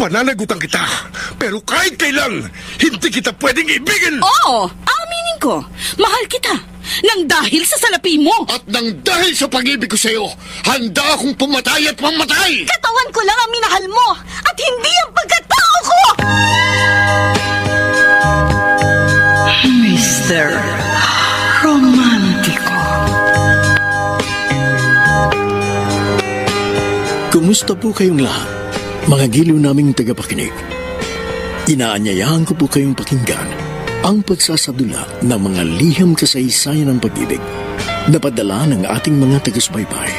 Pananagutan kita, pero kahit kailan, hindi kita pwedeng ibigin! Oo, aminin ko. Mahal kita. Nang dahil sa salapi mo. At nang dahil sa pag-ibig ko sa'yo, handa akong pumatay at mamatay! Katawan ko lang ang minahal mo, at hindi ang pagkatao ko! Mr. Romantico. Kumusta po kayong lahat, mga giliw naming tagapakinig? Inaanyayahan ko po kayong pakinggan ang pagsasadula ng mga liham kasaysayan ng pag-ibig na padala ng ating mga taga-subaybay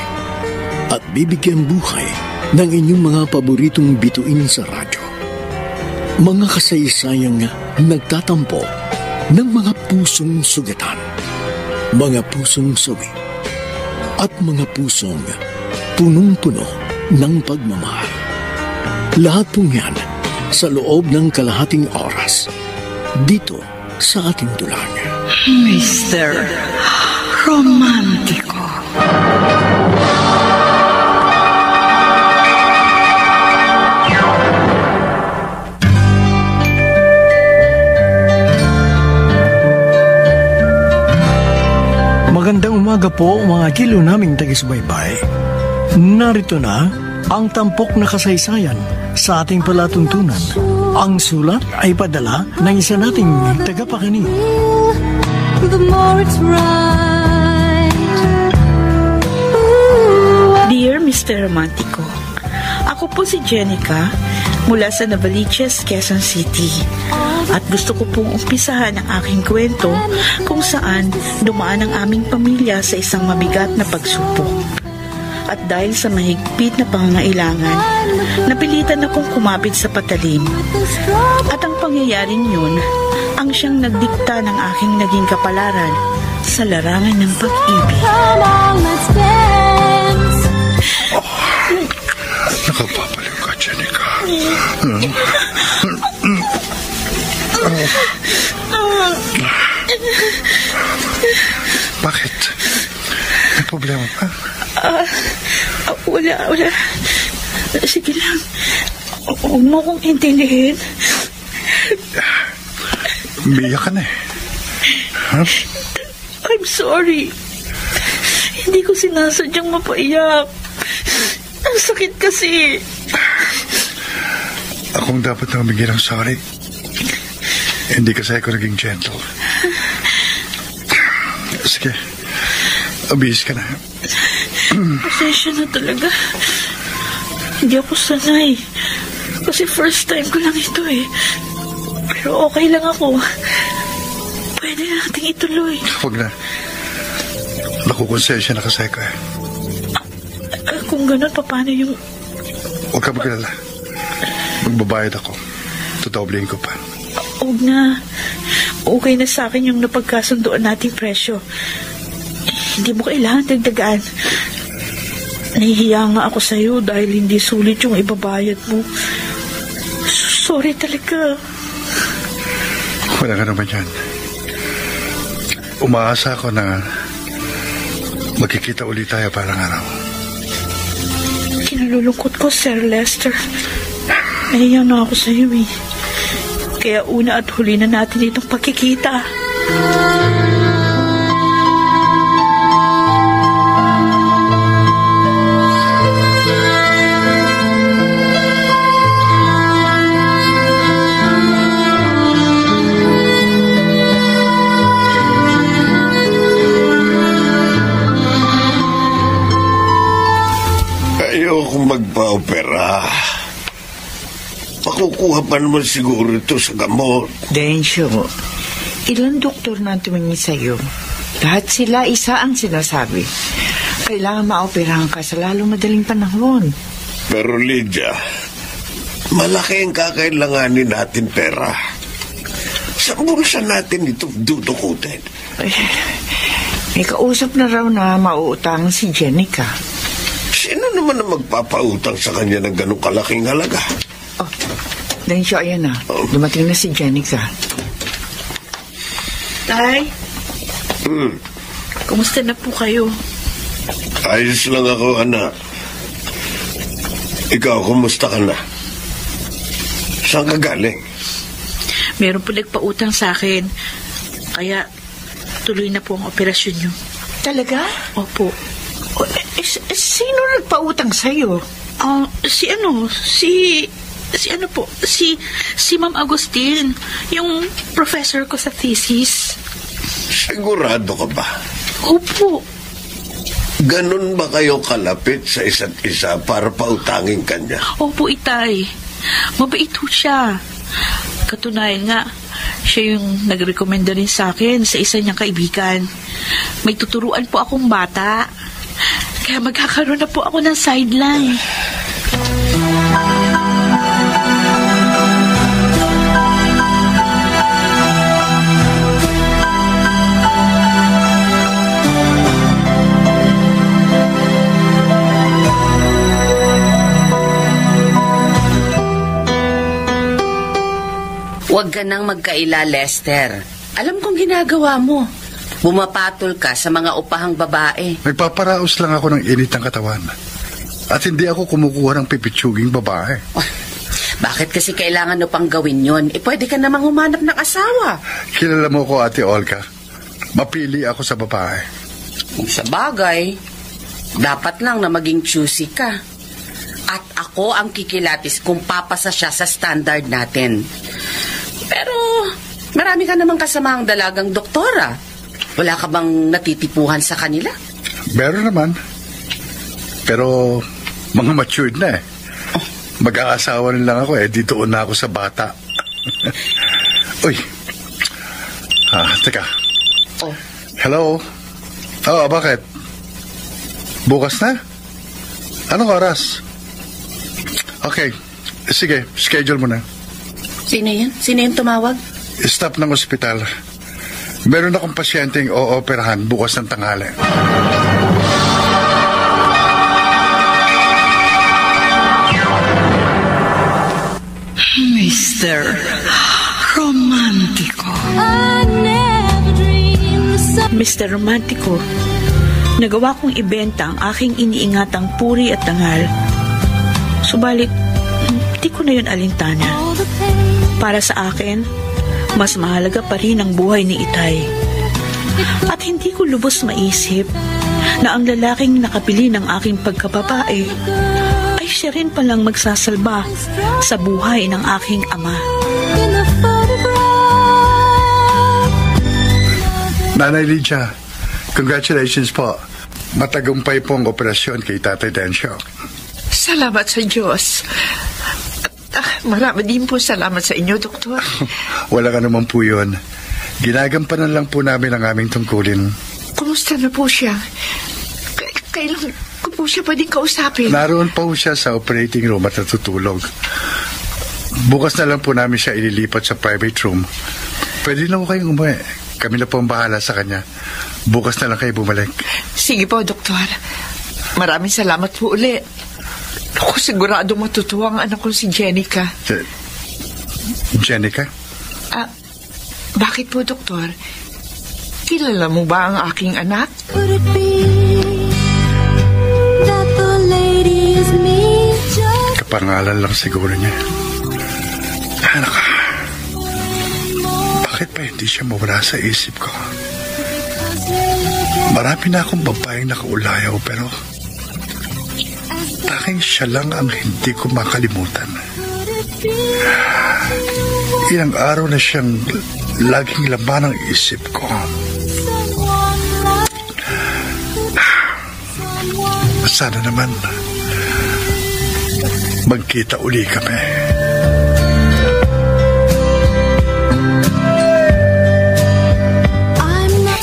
at bibigyan buhay ng inyong mga paboritong bituin sa radyo. Mga kasaysayang nagtatampo ng mga pusong sugatan, mga pusong sawi, at mga pusong punong-puno ng pagmamahal. Lahat pong yan sa loob ng kalahating oras dito sa ating dulang. Mr. Romantico. Magandang umaga po mga giliw naming taga-subaybay. Narito na ang tampok na kasaysayan sa ating palatuntunan. Ang sulat ay padala ng isa nating tagapakinig. Dear Mr. Romantico, ako po si Jenica mula sa Novaliches, Quezon City. At gusto ko pong umpisahan ang aking kwento kung saan dumaan ang aming pamilya sa isang mabigat na pagsupok. At dahil sa mahigpit na pangangailangan, napilitan akong kumapit sa patalim. At ang pangyayaring yun, ang siyang nagdikta ng aking naging kapalaran sa larangan ng pag-ibig. Nakapapaliw ka, Jenica. Bakit? May problema pa? Wala. Sige lang. Huwag mo kong intindihin. Umiyak ka na eh. Huh? I'm sorry. Hindi ko sinasadyang mapaiyak. Ang sakit kasi. Akong dapat na humingi ng sorry. Hindi kasi ako naging gentle. Sige. Abihis ka na. Pasensya na talaga. Hindi ako sanay. Kasi first time ko lang ito eh. Pero okay lang ako. Pwede na nating ituloy. Huwag na. Nakukonsensya na kasi ako eh. Kung gano'n, paano yung... Huwag ka magalala. Magbabayad ako. Tutoblein ko pa. Huwag na. Okay na sa akin yung napagkasunduan nating presyo. Hindi mo kailangan dagdagaan. Nahihiya nga ako sa'yo dahil hindi sulit yung ibabayad mo. Sorry talaga. Wala ka naman yan. Umaasa ako na magkikita ulit tayo parang araw. Kinalulungkot ko, Sir Lester. Nahihiya na ako sa'yo eh. Kaya una at huli na natin itong pagkikita. Ayokong magpa-opera. Makukuha pa naman siguro ito sa gamot. Densyo, ilang doktor na tumingin sa'yo? Lahat sila isa ang sinasabi. Kailangan maoperahan ka sa lalong madaling panahon. Pero Lydia, malaki ang kakailanganin natin pera. Sa bulsa natin ito dudukutin. May kausap na raw na mauutang si Jenica. Sino naman ang magpapautang sa kanya ng ganong kalaking halaga? Oh, Densyo, ayan na. Dumating na si Jenica. Tay? Kumusta na po kayo? Ayos lang ako, anak. Ikaw, kumusta ka na? Saan ka galing? Meron po nagpautang sa akin. Kaya tuloy na po ang operasyon niyo. Talaga? Opo. Sino nagpautang sa'yo? Si Ma'am Agustin, yung professor ko sa thesis. Sigurado ka ba? Opo. Ganun ba kayo kalapit sa isa't isa para pautangin kanya? Opo, Itay. Mabait ho siya. Katunayan nga, siya yung nagrekomenda rin sa akin sa isa niyang kaibigan. May tuturuan po akong bata. Kaya magkakaroon na po ako ng sideline. Huwag ka nang magkaila, Lester. Alam kong ginagawa mo. Bumapatol ka sa mga upahang babae. Nagpaparaos lang ako ng init ng katawan. At hindi ako kumukuha ng pipitsuging babae. Oh, bakit kasi kailangan mo pang gawin yon? Pwede ka namang humanap ng asawa. Kilala mo ko, Ate Olga. Mapili ako sa babae. Sa bagay, dapat lang na maging choosy ka. At ako ang kikilatis kung papasa siya sa standard natin. Pero marami ka namang kasamang dalagang doktora. Wala ka bang natitipuhan sa kanila? Meron naman. Pero mga matured na eh. Mag-aasawa rin lang ako eh. Dito na ako sa bata. Uy. Teka. Oh. Hello? Bakit? Bukas na? Anong oras? Okay. Sige, schedule mo na. Sino yun? Sino yung tumawag? Staff ng ospital. Meron akong pasyenteng ooperahan bukas ng tanghali. Mr. Romantico. Mr. Romantico, nagawa kong ibenta ang aking iniingatang puri at dangal. Subalit, di ko na yun alintana. Para sa akin, mas mahalaga pa rin ang buhay ni Itay. At hindi ko lubos maisip na ang lalaking nakabili ng aking pagkababae ay siya rin palang magsasalba sa buhay ng aking ama. Nanay Lydia, congratulations po. Matagumpay po ang operasyon kay Tatay Densyo. Salamat sa Diyos. Marami din po salamat sa inyo, Doktor. Wala ka naman po yun. Ginagampanan lang po namin ang aming tungkulin. Kumusta na po siya? Kailan ko po siya pwedeng kausapin? Naroon pa po siya sa operating room at natutulog. Bukas na lang po namin siya ililipat sa private room. Pwede na po kayong umuwi. Kami na po ang bahala sa kanya. Bukas na lang kayo bumalik. Sige po, Doktor. Maraming salamat po uli. Ako sigurado matutuwa ang anak ko si Jenica. Jenica? Bakit po, Doktor? Kilala mo ba ang aking anak? Kapangalan lang siguro niya. Anak, bakit pa hindi siya mawala sa isip ko? Marami na akong babaeng nakaulayaw pero tanging siya lang ang hindi ko makalimutan. Ilang araw na siyang laging laman ng isip ko. Sana naman magkita uli kami.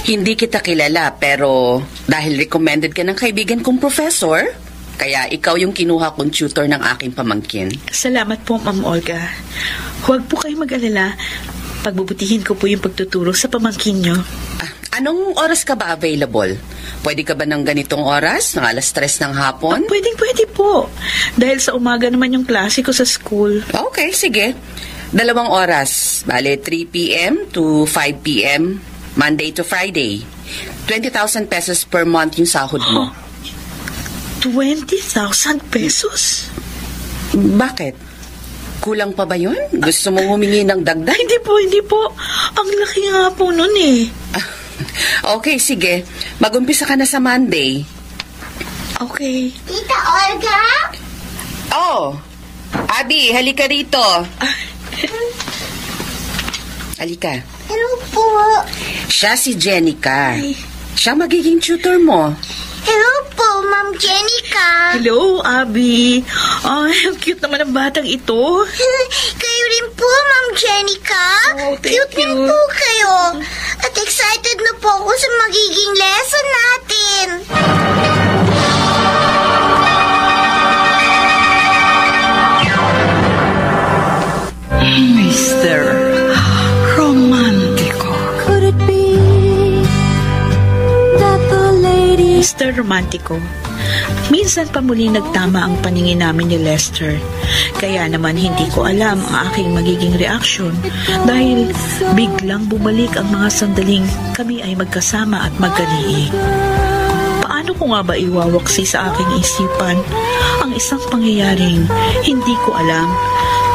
Hindi kita kilala pero dahil recommended ka ng kaibigan kong professor, kaya ikaw yung kinuha kong tutor ng aking pamangkin. Salamat po, Ma'am Olga. Huwag po kayo mag-alala. Pagbubutihin ko po yung pagtuturo sa pamangkin nyo. Anong oras ka ba available? Pwede ka ba ng ganitong oras? Ng alas 3 ng hapon? Pwede po. Dahil sa umaga naman yung klase ko sa school. Okay, sige. 2 oras. Bale, 3 p.m. to 5 p.m. Monday to Friday. 20,000 pesos per month yung sahod mo. 20,000 pesos? Bakit? Kulang pa ba yun? Gusto mong humingi ng dagdag? Hindi po. Ang laki nga po nun eh. Okay, sige. Mag-umpisa ka na sa Monday. Okay. Tita Olga? Oh, Abby, halika rito. Halika. Hello po. Siya si Jenica. Siya magiging tutor mo. Hello po, Ma'am Jenica. Hello, Abby. Ay, ang cute naman ng batang ito. Kayo rin po, Ma'am Jenica. Oh, thank Cute you. rin po kayo. At excited na po ako sa magiging lesson natin. Mr. Romantico. Could it be that the lady... Mr. Romantico, minsan pa muli nagtama ang paningin namin ni Lester. Kaya naman hindi ko alam ang aking magiging reaksyon dahil biglang bumalik ang mga sandaling kami ay magkasama at magkaliig. Paano ko nga ba iwawaksi sa aking isipan ang isang pangyayaring hindi ko alam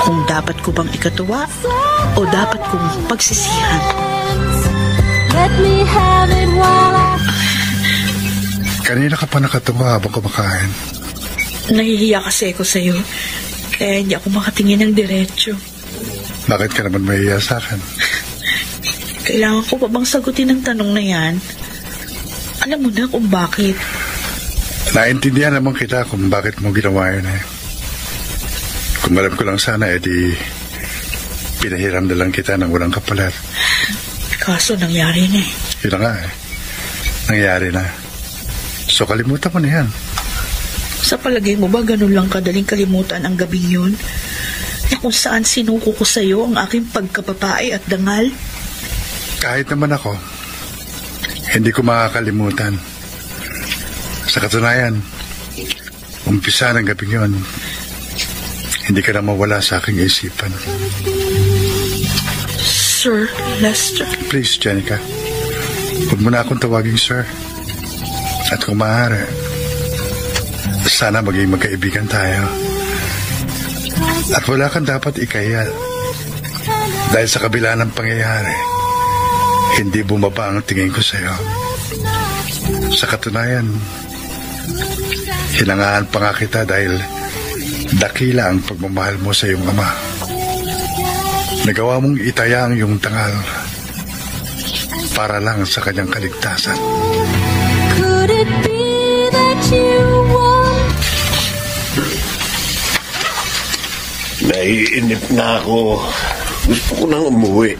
kung dapat ko bang ikatuwa o dapat kong pagsisihan? Let me have it while I... Kanina ka pa nakatuwa habang kumakain. Nahihiya kasi ako sa'yo, kaya hindi ako makatingin ng diretsyo. Bakit ka naman mahiya sa akin? Kailangan ko pa bang sagutin ang tanong na yan? Alam mo na kung bakit. Naintindihan naman kita kung bakit mo ginawa yun eh. Kung alam ko lang sana, edi pinahiram na lang kita ng walang kapalit. Kaso nangyari na eh. Yun na nga eh. Nangyari na. So kalimutan mo na yan. Sa palagay mo ba ganun lang kadaling kalimutan ang gabing yun? Na kung saan sinuko ko sa'yo ang aking pagkapapae at dangal? Kahit naman ako, hindi ko makakalimutan. Sa katunayan, umpisa ng gabing yun, hindi ka na mawala sa aking isipan. Sir Lester. Please, Jenica, huwag mo na akong tawaging sir. At kung maaari, sana maging magkaibigan tayo. At wala kang dapat ikahiya. Dahil sa kabila ng pangyayari, hindi bumaba ang tingin ko sa'yo. Sa katunayan, hinangaan pa nga kita dahil dakila ang pagmamahal mo sa iyong ama. Nagawa mong itaya ang iyong tangal para lang sa kanyang kaligtasan. Could it be that you want... Naiinip na ako. Gusto ko nang umuwi.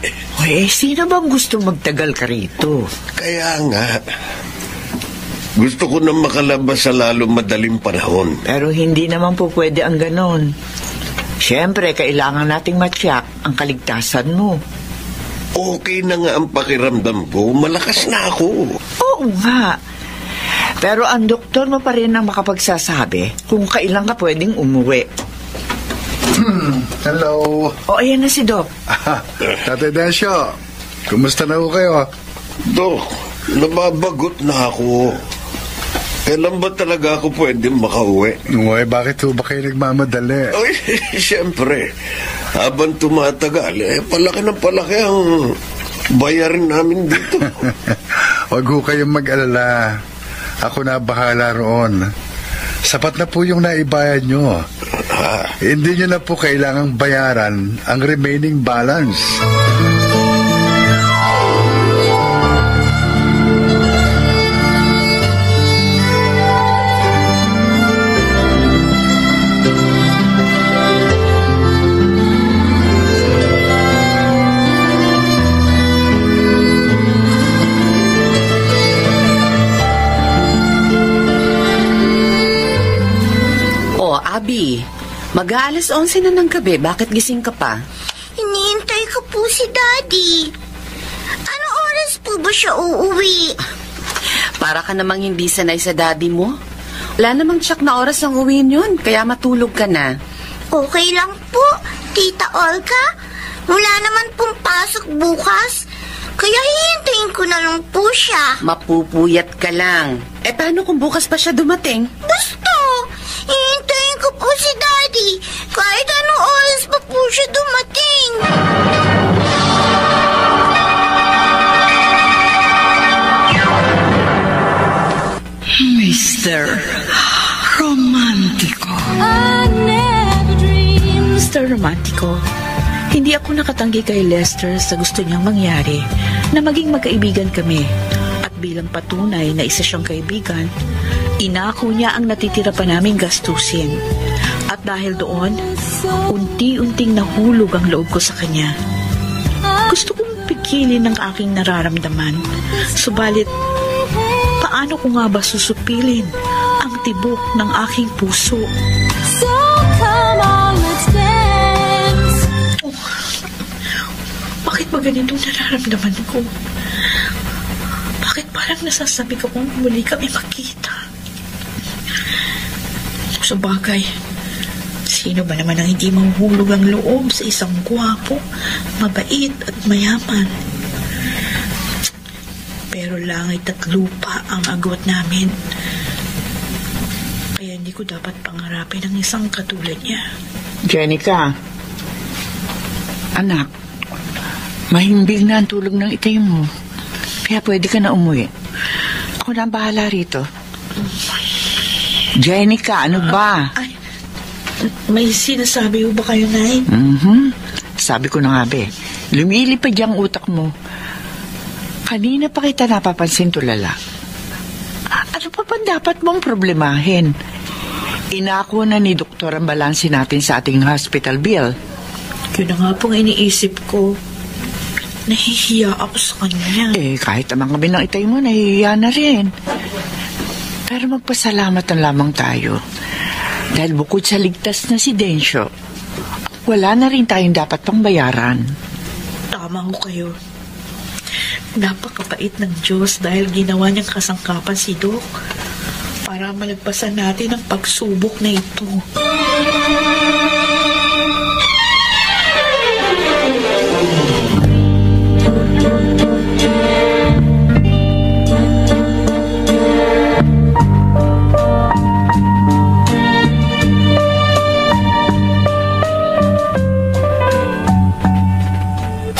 Sino bang gusto magtagal ka rito? Kaya nga, gusto ko nang makalabas sa lalo madaling panahon. Pero hindi naman po pwede ang ganon. Siyempre, kailangan nating matyak ang kaligtasan mo. Okay na nga ang pakiramdam ko. Malakas na ako. Oo nga. Pero ang doktor mo pa rin ang makapagsasabi kung kailan ka pwedeng umuwi. Hello. O, ayan na si Doc. Tatay Dasyo, kumusta na ho kayo? Dok, nababagot na ako. Kailan ba talaga ako pwedeng makauwi? Uy, bakit ho ba kayo nagmamadali? Ay, siyempre. Habang tumatagal, palaki ng palaki ang bayarin namin dito. Huwag ho kayong mag-alala. Ako na bahala roon. Sapat na po yung naibayad nyo. Hindi nyo na po kailangang bayaran ang remaining balance. Abby, mag-aalas 11 na ng gabi. Bakit gising ka pa? Hinihintay ko po si Daddy. Anong oras po ba siya uuwi? Para ka namang hindi sanay sa daddy mo. Wala namang tsak na oras ang uwiin yun, kaya matulog ka na. Okay lang po, Tita Olga. Wala naman pong pasok bukas. Kaya hihintayin ko na lang po siya. Mapupuyat ka lang. Paano kung bukas pa siya dumating? Gusto! Hihintayin ko po si Daddy. Kahit anong oras pa po siya dumating. Mr. Romantico. I never dreamed. Mr. Romantico, hindi ako nakatanggi kay Lester sa gusto niyang mangyari na maging magkaibigan kami. At bilang patunay na isa siyang kaibigan, inako niya ang natitira pa naming gastusin. At dahil doon, unti-unting nahulog ang loob ko sa kanya. Gusto kong pigilin ang aking nararamdaman. Subalit, paano ko nga ba susupilin ang tibok ng aking puso? So come on, let's dance. Bakit ba ganito nararamdaman ko? Bakit parang nasasabi ko kung muli kami makita? Sa bagay, sino ba naman ang hindi mahuhulog ang loob sa isang gwapo, mabait at mayaman? Pero langit at lupa ang agwat namin. Kaya hindi ko dapat pangarapin ang isang katulad niya. Jenica, anak, mahimbing na ang tulog ng itay mo. Kaya pwede ka na umuwi. Ako na ang bahala rito. Jenica, ano ba? Ay, may sinasabi mo ba kayo, Nay? Sabi ko na nga, be. Lumilipad yung utak mo. Kanina pa kita napapansin, tulala. Ano pa ba dapat mong problemahin? Inako na ni Doktor ang balansin natin sa ating hospital bill. Yun na nga pong iniisip ko. Nahihiya ako sa kanya. Kahit naman kami ng itay mo, nahihiya na rin. Pero magpasalamat na lamang tayo. Dahil bukod sa ligtas na si Densyo, wala na rin tayong dapat pang bayaran. Tama ho kayo. Napakabait ng Diyos dahil ginawa niyang kasangkapan si Doc para malagpasan natin ang pagsubok na ito.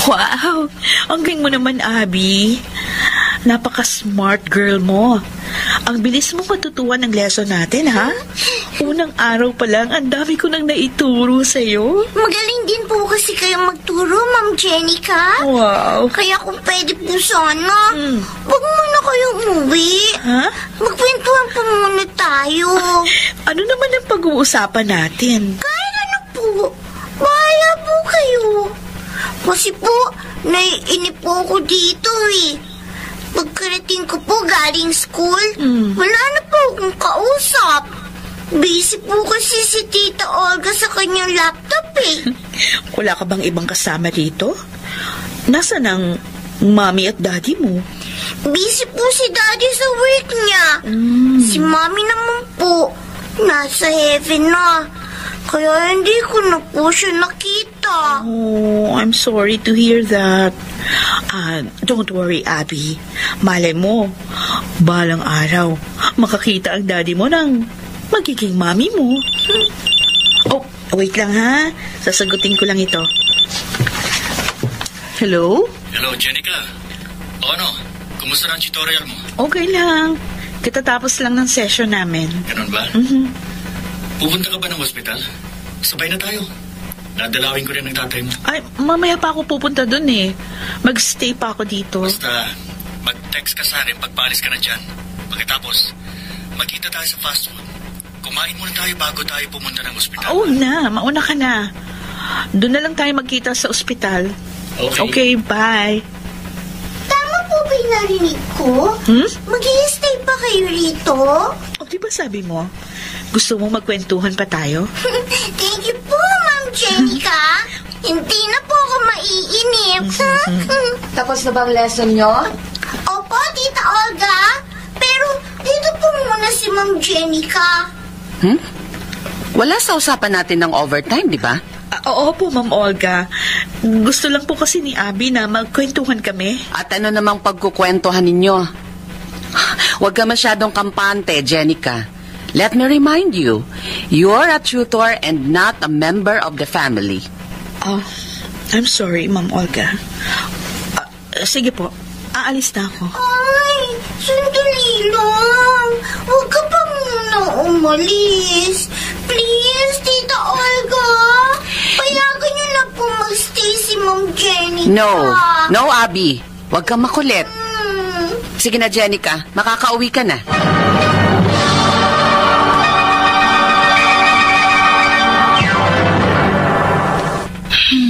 Wow! Ang galing mo naman, Abby. Napaka-smart girl mo. Ang bilis mo matutuwa ng lesson natin, ha? Unang araw pa lang, ang dami ko nang naituro sa'yo. Magaling din po kasi kayo magturo, Ma'am Jenica. Wow! Kaya kung pwede po sana, huwag muna kayo umuwi. Ha? Magkwentuhan po muna tayo. Ano naman ang pag-uusapan natin? Kahit ano po, bahala po kayo. Kasi po, naiinip po ako dito eh. Pagkarating ko po galing school, wala na po akong kausap. Busy po kasi si Tita Olga sa kanyang laptop eh. Wala ka bang ibang kasama dito? Nasaan ang mommy at daddy mo? Busy po si daddy sa work niya. Si mommy naman po, nasa heaven na. Kaya hindi ko na po siya nakita. Oh, I'm sorry to hear that. Don't worry, Abby. Malay mo, balang araw, makakita ang daddy mo ng magiging mami mo. Oh, wait lang ha. Sasagutin ko lang ito. Hello? Hello, Jenica. O ano? Kumusta ang tutorial mo? Okay lang. Katatapos lang ng session namin. Ganun ba? Pupunta ka ba ng ospital? Sabay na tayo. Dadalawin ko rin ang tatay mo. Ay, mamaya pa ako pupunta dun eh. Mag-stay pa ako dito. Basta, mag-text ka sa akin pagpaalis ka na dyan. Pagkatapos, magkita tayo sa fast food. Kumain muna tayo bago tayo pumunta ng ospital. Oo na, mauna ka na. Doon na lang tayo magkita sa ospital. Okay, bye. Tama po ba yung narinig ko? Mag-i-stay pa kayo rito? O, di ba sabi mo? Gusto mo magkwentuhan pa tayo? Thank you po, Ma'am Jenica. Hindi na po ako maiinip. Tapos na bang lesson nyo? Opo, Tita Olga. Pero dito po muna si Ma'am Jenica. Wala sa usapan natin ng overtime, di ba? Oo po, Ma'am Olga. Gusto lang po kasi ni Abby na magkwentuhan kami. At ano namang pagkukwentuhan ninyo? Huwag ka masyadong kampante, Jenica. Let me remind you, you're a tutor and not a member of the family. Oh, I'm sorry, Ma'am Olga. Sige po, aalis na ako. Ay, sandali lang. Huwag ka pa muna umalis. Please, Tita Olga. Payagan niyo na po magstay si Ma'am Jenica. No, Abby. Huwag kang makulit. Sige na, Jenica. Makakauwi ka na.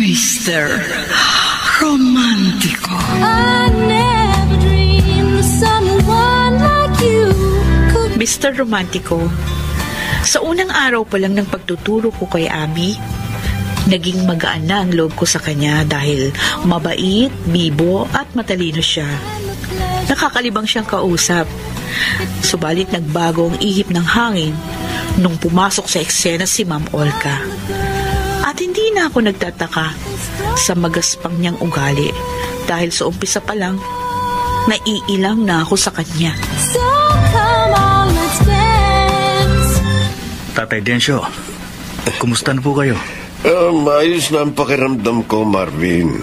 Mr. Romantico. I never dreamed someone like you could. Mr. Romantico, sa unang araw pa lang ng pagtuturo ko kay Abby, naging magaan na ang loob ko sa kanya dahil mabait, bibo at matalino siya. Nakakalibang siyang kausap. Subalit nagbago ang ihip ng hangin nung pumasok sa eksena si Ma'am Olga. At hindi na ako nagtataka sa magaspang niyang ugali dahil sa umpisa pa lang, naiilang na ako sa kanya. So come on, let's dance. Tatay Densyo, kumusta na po kayo? Maayos na ang pakiramdam ko, Marvin.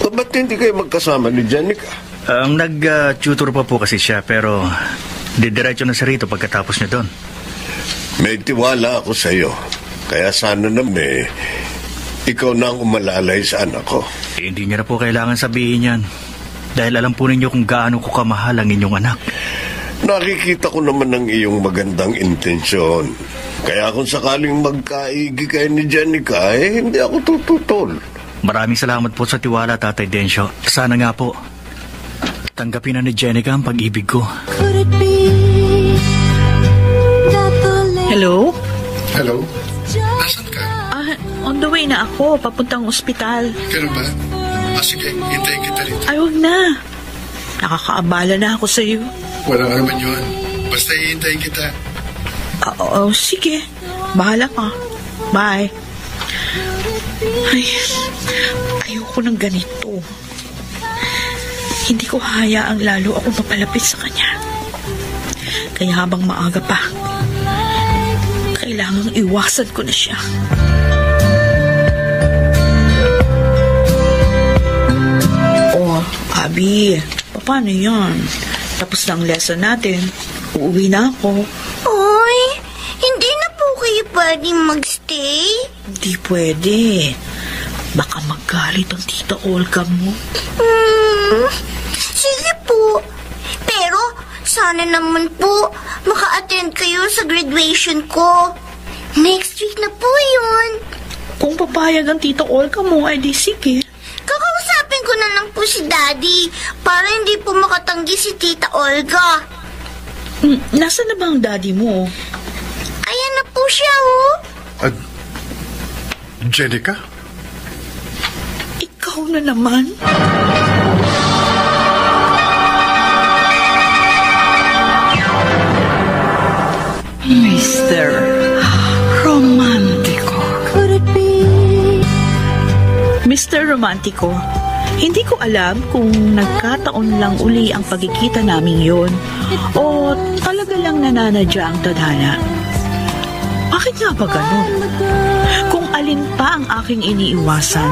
Ba't hindi kayo magkasama ni Jenica? Nag-tutor pa po kasi siya pero didiretso na siya rito pagkatapos niya doon. May tiwala ako sa iyo. Kaya sana naman ikaw na ang umalalay sa anak ko. Hindi niya na po kailangan sabihin yan. Dahil alam po ninyo kung gaano ko kamahal ang inyong anak. Nakikita ko naman ang iyong magandang intensyon. Kaya kung sakaling magkaigi kayo ni Jenica, hindi ako tututol. Maraming salamat po sa tiwala, Tatay Densyo. Sana nga po, tanggapin na ni Jenica ang pag-ibig ko. Could it be that the Hello? Hello? Nasaan ka? On the way na ako, papuntang ospital. Ganun ba? Sige, hintayin kita rito. Ay, huwag na. Nakakaabala na ako sa iyo. Walang ano man yun. Basta hihintayin kita. Oo, sige. Bahala ka. Bye. Ay, ayoko ng ganito. Hindi ko hayaang lalo ako mapalapit sa kanya. Kaya habang maaga pa, kailangang iwasan ko na siya. Oh, Abby, paano yan? Tapos na ang lesson natin. Uuwi na ako. Ay, hindi na po kayo pwedeng magstay? Hindi pwede. Baka magalit ang Tita Olga mo. Sige po. Pero, sana naman po maka-attend kayo sa graduation ko. Next week na po yun. Kung papayag ang Tita Olga mo, ay di sige. Kakausapin ko na lang po si Daddy para hindi po makatanggi si Tita Olga. Nasaan na ba ang daddy mo? Ayan na po siya, oh. Jenica? Ikaw na naman? Mr. Romantico. could it be? Mr. Romantico, hindi ko alam kung nagkataon lang uli ang pagkikita naming yon o talaga lang nananadya ang tadhana. Bakit nga ba ganun? Kung alin pa ang aking iniiwasan,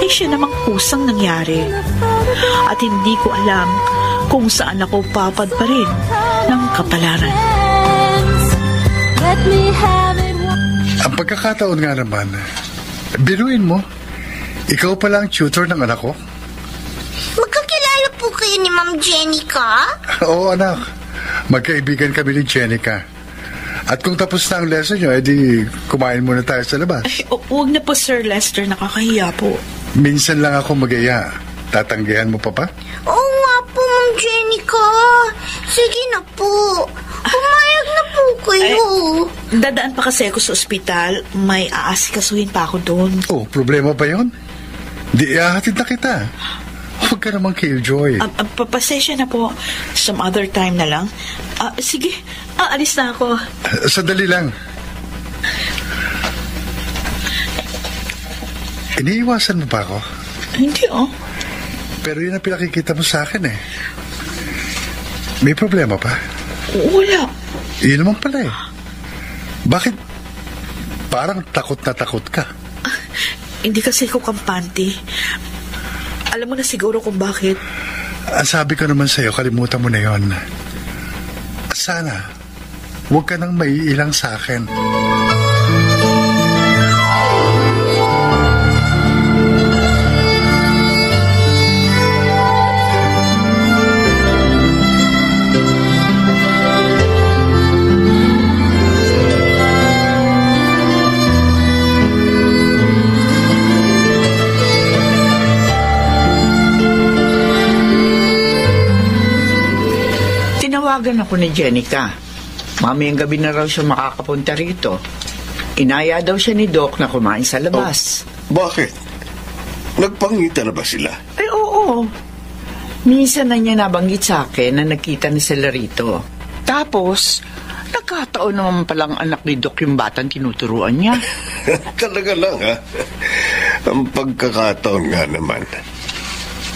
ay siya namang kusang nangyari. At hindi ko alam kung saan ako papad pa rin ng kapalaran. Let me have it. Ang pagkakataon nga naman, biruin mo, ikaw pala ang tutor ng anak ko? Magkakilala po kayo ni Ma'am Jenica? Oo, anak. Magkaibigan kami ni Jenica. At kung tapos na ang lesson nyo, edi kumain muna tayo sa labas. Ay, huwag na po, Sir Lester. Nakakahiya po. Minsan lang ako mag-iya. Tatanggihan mo pa ba? Oo nga po, Ma'am Jenica. Sige na po. Pumayag na po kayo. Dadaan pa kasi ako sa ospital. May aasikasuhin pa ako doon. Oh, problema ba yun? Di ihahatid na kita. Huwag ka namang killjoy. Pasensya na po. Some other time na lang. Sige, alis na ako. Sandali lang. Iniiwasan mo ba ako? Hindi, oh. Pero yun ang pinakikita mo sa akin eh. May problema pa? Wala. Yun naman pala eh. Bakit parang takot na takot ka? Hindi kasi ako kampante. Alam mo na siguro kung bakit. Sabi ko naman sa'yo, kalimutan mo na yon. Sana, huwag ka nang maiilang sa akin. Tinawagan ako ni Jenica. Mamayang gabi na raw siya makakapunta rito. Inaya daw siya ni Doc na kumain sa labas. Bakit? Nagpangita na ba sila? Ay, oo. Minsan na niya nabanggit sa akin na nagkita na sila rito. Tapos, nagkataon naman palang anak ni Doc yung batang tinuturuan niya. Talaga lang, ha? Ang pagkakataon nga naman.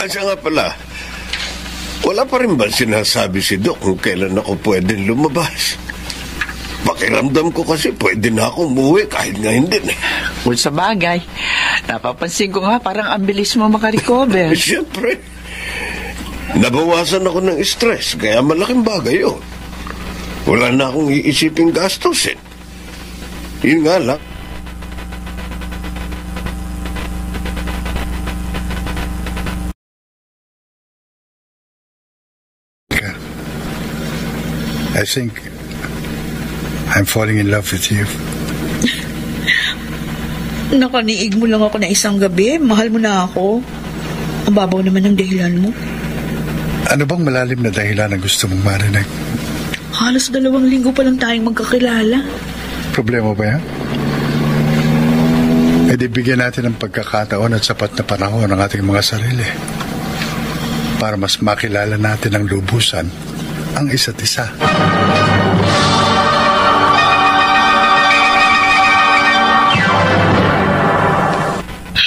Asa nga pala, wala pa rin ba sinasabi si Doc kung kailan ako pwedeng lumabas? Pakiramdam ko kasi pwede na akong umuwi kahit ngayon din. Kung sa bagay, napapansin ko nga parang ang bilis mo makarecover. Siyempre. Nabawasan ako ng stress, kaya malaking bagay yun. Wala na akong iisiping gastusin. Yun nga lang. I think I'm falling in love with you. Nakaniig mo lang ako na isang gabi. Mahal mo na ako. Ang babaw naman ng dahilan mo. Ano bang malalim na dahilan na gusto mong marinig? Halos 2 linggo pa lang tayong magkakilala. Problema ba yan? E di bigyan natin ng pagkakataon at sapat na panahon ng ating mga sarili para mas makilala natin ng lubusan ang isa't isa.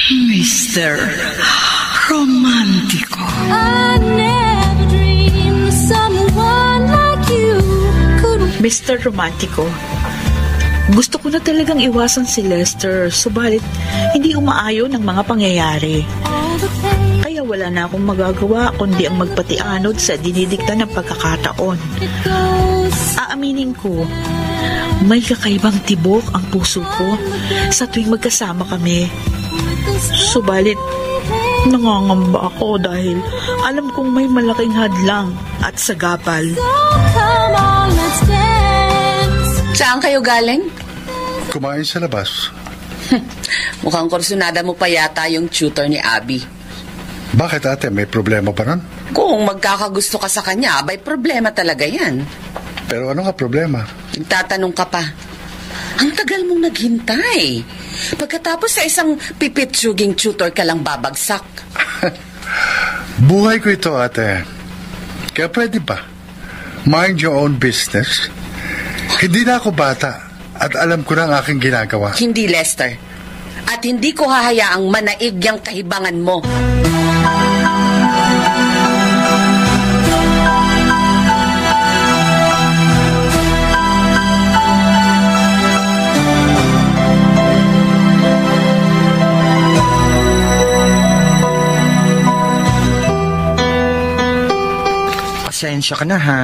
Mr. Romántico. I never dreamed someone like you could. Mr. Romántico, gusto ko na talagang iwasan si Lester, subalit hindi umaayon ng mga pangyayari. Kaya wala na akong magagawa kundi ang magpatianod sa dinidikta ng pagkakataon. Aaminin ko, may kakaibang tibok ang puso ko sa tuwing magkasama kami. Subalit, nangangamba ako dahil alam kong may malaking hadlang at sagabal. Saan kayo galing? Kumain sa labas. Mukhang kursunada mo pa yata yung tutor ni Abby. Bakit ate? May problema pa ron? Kung magkakagusto ka sa kanya, abay problema talaga yan. Pero ano nga problema? Nagtatanong ka pa. Ang tagal mong naghintay. Pagkatapos sa isang pipitsuging tutor ka lang babagsak. Buhay ko ito, ate. Kaya pwede ba? Mind your own business. Hindi na ako bata at alam ko na ang aking ginagawa. Hindi, Lester. At hindi ko hahayaang manaig yung kahibangan mo. Pasensya ka na, ha?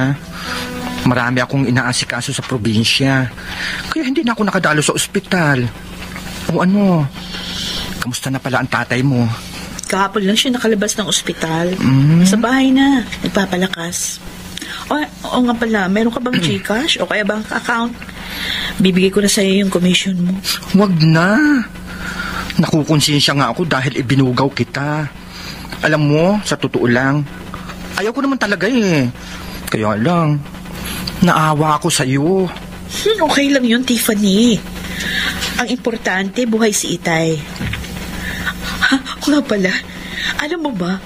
Marami akong inaasikaso sa probinsya. Kaya hindi na ako nakadalo sa ospital. O ano, kamusta na pala ang tatay mo? Kahapon lang siya nakalabas ng ospital. Sa bahay na, nagpapalakas. O nga pala, meron ka bang GCash o kaya bank account? Bibigay ko na sa'yo yung commission mo. Wag na. Nakukonsensya nga ako dahil ibinugaw kita. Alam mo, sa totoo lang, ayaw ko naman talaga eh. Kaya lang, naawa ako sa'yo. Okay lang yun, Tiffany. Ang importante, buhay si Itay. Nga pala, alam mo ba,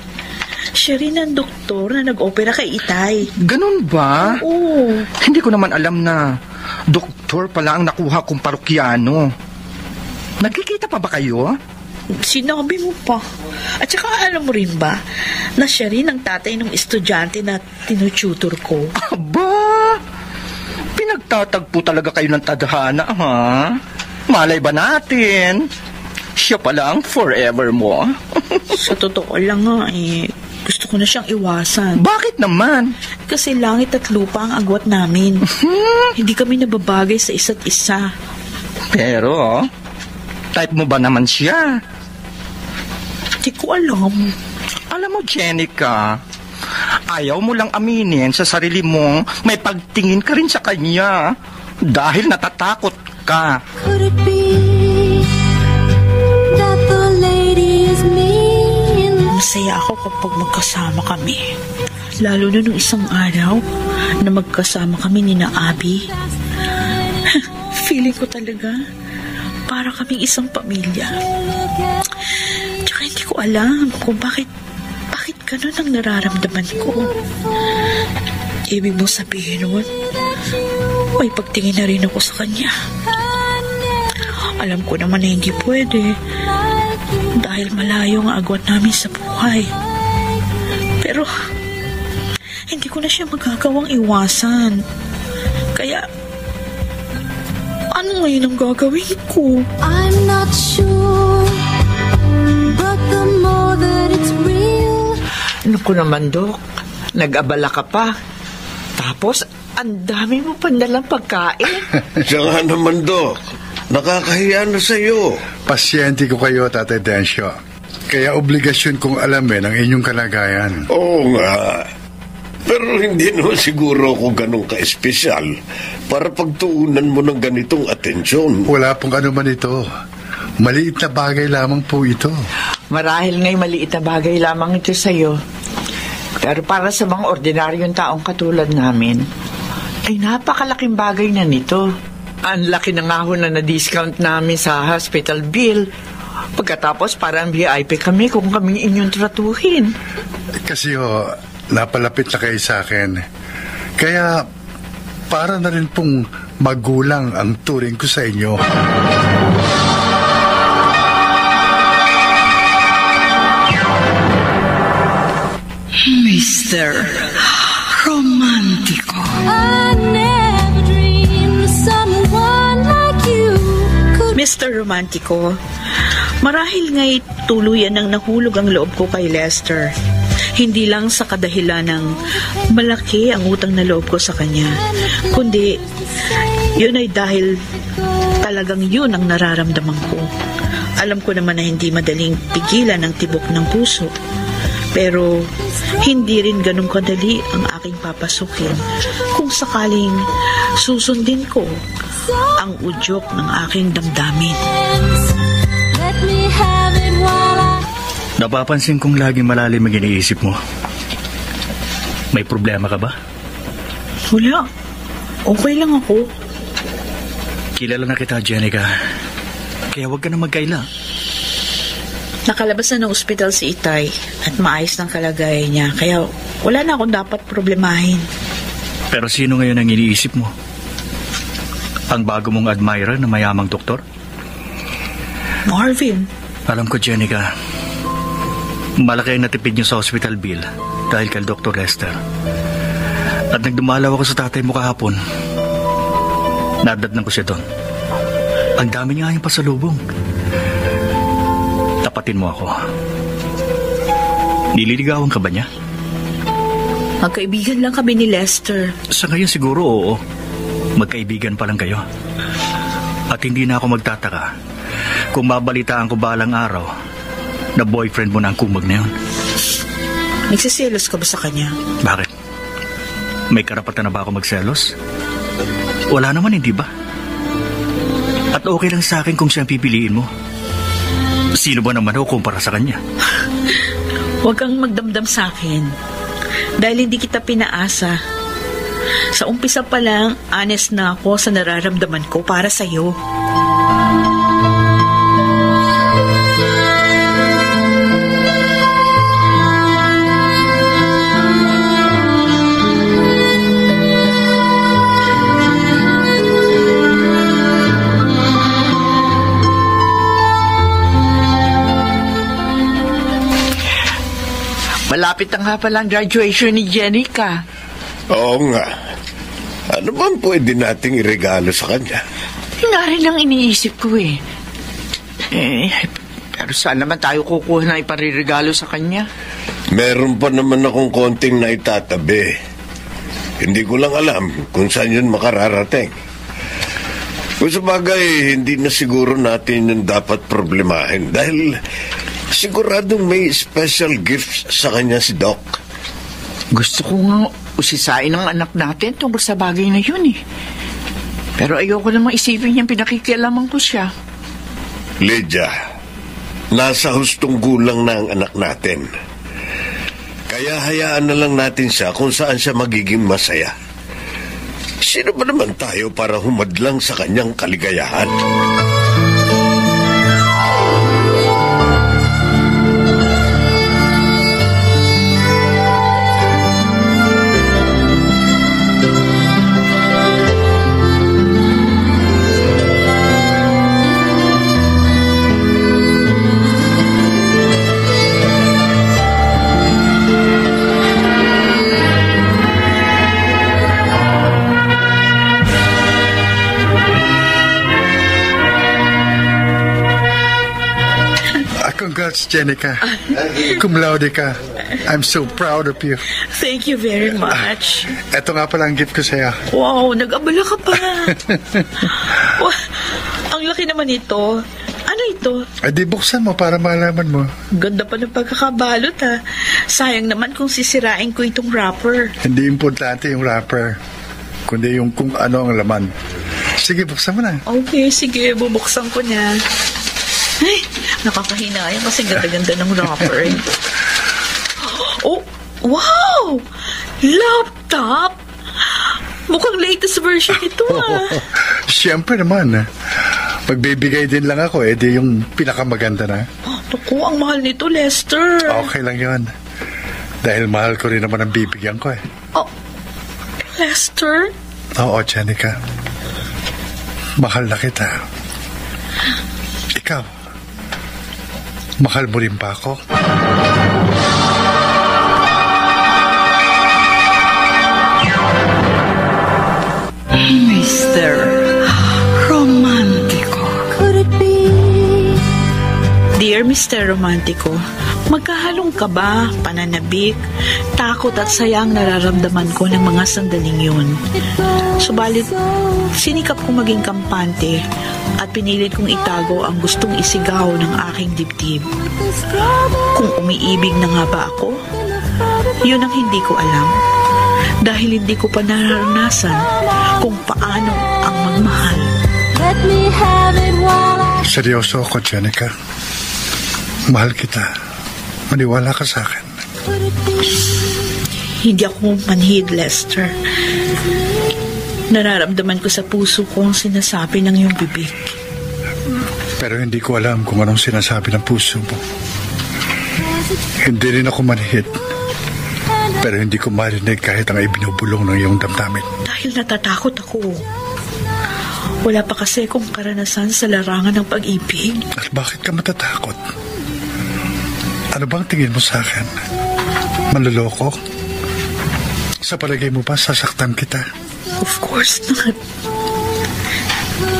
siya rin ang doktor na nag-opera kay Itay. Ganun ba? Oo. Hindi ko naman alam na doktor pala ang nakuha kong parokyano. Nagkikita pa ba kayo? Sinabi mo pa. At saka alam mo rin ba na siya rin ang tatay ng estudyante na tinututor ko? Aba! Pinagtatagpo talaga kayo ng tadhana, ha? Malay ba natin? Siya pala ang forever mo. Sa totoo lang nga gusto ko na siyang iwasan. Bakit naman? Kasi langit at lupa ang agwat namin. Hindi kami nababagay sa isa't isa. Pero, type mo ba naman siya? Hindi ko alam. Alam mo, Jenica, ayaw mo lang aminin sa sarili mong may pagtingin ka rin sa kanya dahil natatakot ka. Could it be that the lady is me? Masaya ako kapag magkasama kami. Lalo na nung isang araw na magkasama kami ni na Abby. Feeling ko talaga para kaming isang pamilya. Tsaka hindi ko alam kung bakit ganun ang nararamdaman ko. Ibig mo sabihin nun, may pagtingin na rin ako sa kanya. Alam ko naman na hindi pwede dahil malayo ang agwat namin sa buhay. Pero hindi ko na siya magagawang iwasan. Kaya ano ngayon ang gagawin ko? I'm not sure, but the more that it's real. Naku naman, Dok. Nag-abala ka pa. Tapos, ang dami mo pandalang pagkain. Siya nga naman, Dok. Nakakahiya na sa'yo. Pasyente ko kayo, Tatay Densyo. Kaya obligasyon kong alamin ang inyong kalagayan. Oo nga. Pero hindi naman siguro ako ganun ka-espesyal para pagtuunan mo ng ganitong atensyon. Wala pong ano man ito. Maliit na bagay lamang po ito. Marahil nga'y maliit na bagay lamang ito sa'yo. Pero para sa mga ordinaryong taong katulad namin, ay napakalaking bagay na nito. Ang laki na nga ho na discount namin sa hospital bill. Pagkatapos parang VIP kami kung kaming inyong tratuhin. Kasi napalapit na kayo sa akin. Kaya para na rin pong magulang ang turing ko sa inyo. Mr. Romantico. I never dreamed someone like you could. Mr. Romantico, marahil nga'y tuluyan ng nahulog ang loob ko kay Lester. Hindi lang sa kadahilan ng malaki ang utang na loob ko sa kanya, kundi yun ay dahil talagang yun ang nararamdaman ko. Alam ko naman na hindi madaling pigilan ang tibok ng puso, pero hindi rin ganun kadali ang aking papasukin kung sakaling susundin ko ang udyok ng aking damdamin. Let me have it while I... Napapansin kong laging malalim ang iniisip mo. May problema ka ba? Wala. Okay lang ako. Kilala na kita, Jenica. Kaya huwag ka na magkaila. Nakalabas na ng ospital si Itay at maayos ng kalagayan niya. Kaya wala na akong dapat problemahin. Pero sino ngayon ang iniisip mo? Ang bago mong admirer na mayamang doktor? Marvin. Alam ko, Jenica. Malaki ang natipid niyo sa hospital bill dahil kay Dr. Lester. At nagdumalaw ako sa tatay mo kahapon. Nadadnan ko siya doon. Ang dami niya yung pasalubong. Tapatin mo ako. Nililigawan ka ba niya? Magkaibigan lang kami ni Lester. Sa ngayon siguro oo. Magkaibigan pa lang kayo. At hindi na ako magtataka kung mabalitaan ko balang araw na boyfriend mo na ang kumag na yun. Nagsisilos ka ba sa kanya? Bakit? May karapatan na ba ako magselos? Wala naman, hindi ba? At okay lang sa akin kung siya ang pipiliin mo. Sino ba naman ako kumpara sa kanya? Huwag kang magdamdam sa akin. Dahil hindi kita pinaasa. Sa umpisa pa lang, honest na ako sa nararamdaman ko para sa'yo. Malapit na nga palang graduation ni Jenica. Oo nga. Ano bang pwede nating iregalo sa kanya? Yun nga rin ang iniisip ko eh. Pero saan naman tayo kukuha na iparirigalo sa kanya? Meron pa naman akong konting na itatabi. Hindi ko lang alam kung saan yun makararating. Kung sa bagay, hindi na siguro natin yung dapat problemahin dahil siguradong may special gifts sa kanya si Doc. Gusto ko nga usisain ang anak natin tungkol sa bagay na yun eh. Pero ayoko namang isipin niyang pinakikialaman ko siya. Lydia, nasa hustong gulang na ang anak natin. Kaya hayaan na lang natin siya kung saan siya magiging masaya. Sino ba naman tayo para humadlang sa kanyang kaligayahan? Congrats, Jenica. Cum laude ka. I'm so proud of you. Thank you very much. Ito nga pala ang gift ko sa'yo. Wow, nag-abala ka pa. Wow, ang laki naman ito. Ano ito? Ay, di buksan mo para malaman mo. Ganda pa ng pagkakabalot ha. Sayang naman kung sisirain ko itong wrapper. Hindi importante yung wrapper, kundi yung kung ano ang laman. Sige, buksan mo na. Okay, sige. Bubuksan ko na. Ay, nakakahinayang kasi ganda-ganda ng wrapper. Oh, wow! Laptop! Mukhang latest version ito ah. Siyempre naman. Magbibigay din lang ako, di yung pinakamaganda na. Naku, ang mahal nito, Lester. Okay lang yon. Dahil mahal ko rin naman ang bibigyan ko eh. Oh, Lester? Oo, Jenica. Mahal na kita. Ikaw, mahal mo rin ba ako? Mr. Romantico. Could it be? Dear Mr. Romantico, magkahalong kaba, pananabik, takot at sayang nararamdaman ko ng mga sandaling yun. Subalit, sinikap kong maging kampante at pinilit kong itago ang gustong isigaw ng aking dibdib. Kung umiibig na nga ba ako? Yun ang hindi ko alam. Dahil hindi ko pa nararanasan kung paano ang magmahal. Let me have it while I... Seryoso ako, Jenica. Mahal kita. Maniwala ka sa akin. Hindi ako manhid, Lester. Nararamdaman ko sa puso ko ang sinasabi ng iyong bibig. Pero hindi ko alam kung anong sinasabi ng puso mo. Hindi rin ako manhid. Pero hindi ko marinig kahit ang ibinubulong ng iyong damdamin. Dahil natatakot ako. Wala pa kasi akong karanasan sa larangan ng pag-ibig. At bakit ka matatakot? Ano bang tingin mo sa akin? Manloloko? Sa palagay mo ba sasaktan kita? Of course not.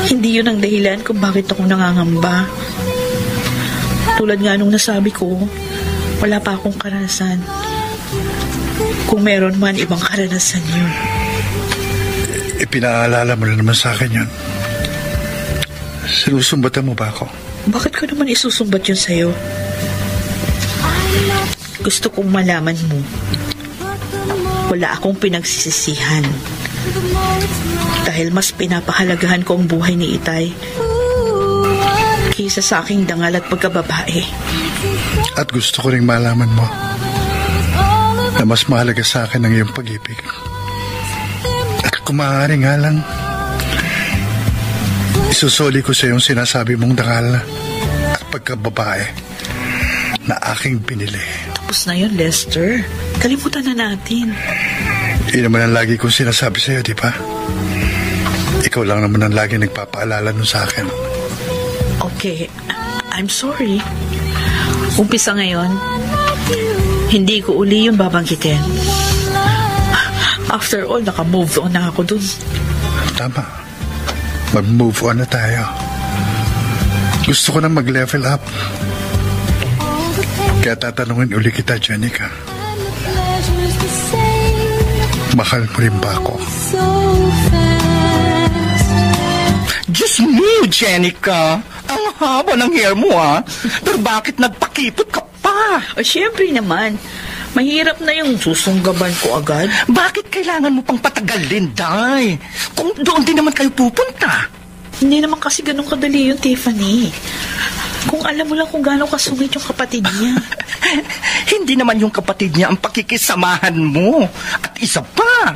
Hindi yun ang dahilan kung bakit ako nangangamba. Tulad nga nung nasabi ko, wala pa akong karanasan. Kung meron man, ibang karanasan yun. Ipinaalala mo na naman sa akin yun. Sinusumbatan mo ba ako? Bakit ko naman isusumbat yun sa'yo? Gusto kong malaman mo. Wala akong pinagsisisihan. Dahil mas pinapahalagahan ko ang buhay ni Itay kaysa sa aking dangal at pagkababae. At gusto ko ring malaman mo na mas mahalaga sa akin ang iyong pag-ibig. At kung maaari nga lang, isusuli ko sa iyong sinasabi mong dangal at pagkababae na aking binili. Tapos na yun, Lester. Kalimutan na natin. Yun naman ang lagi kong sinasabi sa iyo, di ba? Ikaw lang naman ang lagi nagpapaalala nun sa akin. Okay, I'm sorry. Umpisa ngayon, hindi ko uli yung babanggitin. After all, naka-move on na ako dun. Tama. Mag-move on na tayo. Gusto ko na mag-level up. Kaya tatanungin uli kita, Jenica. Mahal mo rin ba ako? Diyos mo, Jenica. Ang haba ng hair mo, Pero bakit nagpakipot ka pa? O, syempre naman. Mahirap na yung susunggaban ko agad. Bakit kailangan mo pang patagalin, Day? Kung doon din naman kayo pupunta. Hindi naman kasi ganun kadali yung Tiffany. Kung alam mo lang kung gano'ng kasungit yung kapatid niya. Hindi naman yung kapatid niya ang pakikisamahan mo. At isa pa,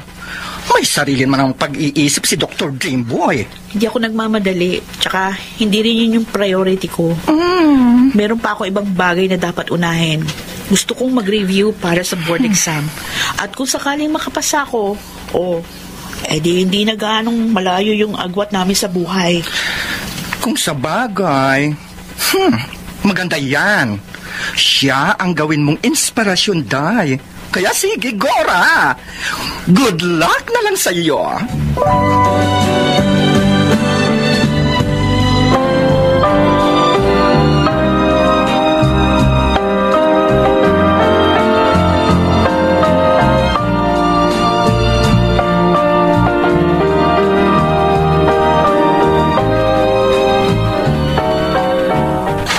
may sarili man ang pag-iisip si Dr. Dreamboy. Hindi ako nagmamadali. Tsaka, hindi rin yun yung priority ko. Meron pa ako ibang bagay na dapat unahin. Gusto kong mag-review para sa board exam. At kung sakaling makapasa ako, hindi na gaanong malayo yung agwat namin sa buhay. Kung sa bagay, maganda yan. Siya ang gawin mong inspirasyon, Day. Kaya sige, Gora. Good luck na lang sa iyo.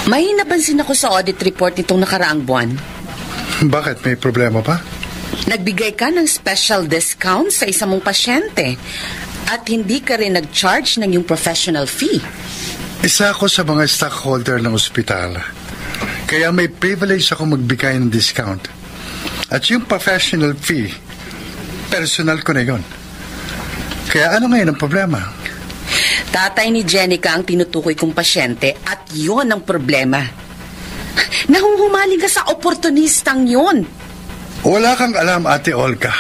May napansin ako sa audit report nitong nakaraang buwan. Bakit? May problema pa? Nagbigay ka ng special discount sa isa mong pasyente at hindi ka rin nag-charge ng yung professional fee. Isa ako sa mga stockholder ng ospital. Kaya may privilege ako magbigay ng discount. At yung professional fee, personal ko na yun. Kaya ano ngayon ang problema? Tatay ni Jenica ang tinutukoy kong pasyente at yon ang problema. Nahuhumaling ka sa oportunistang yon. Wala kang alam, Ate Olga.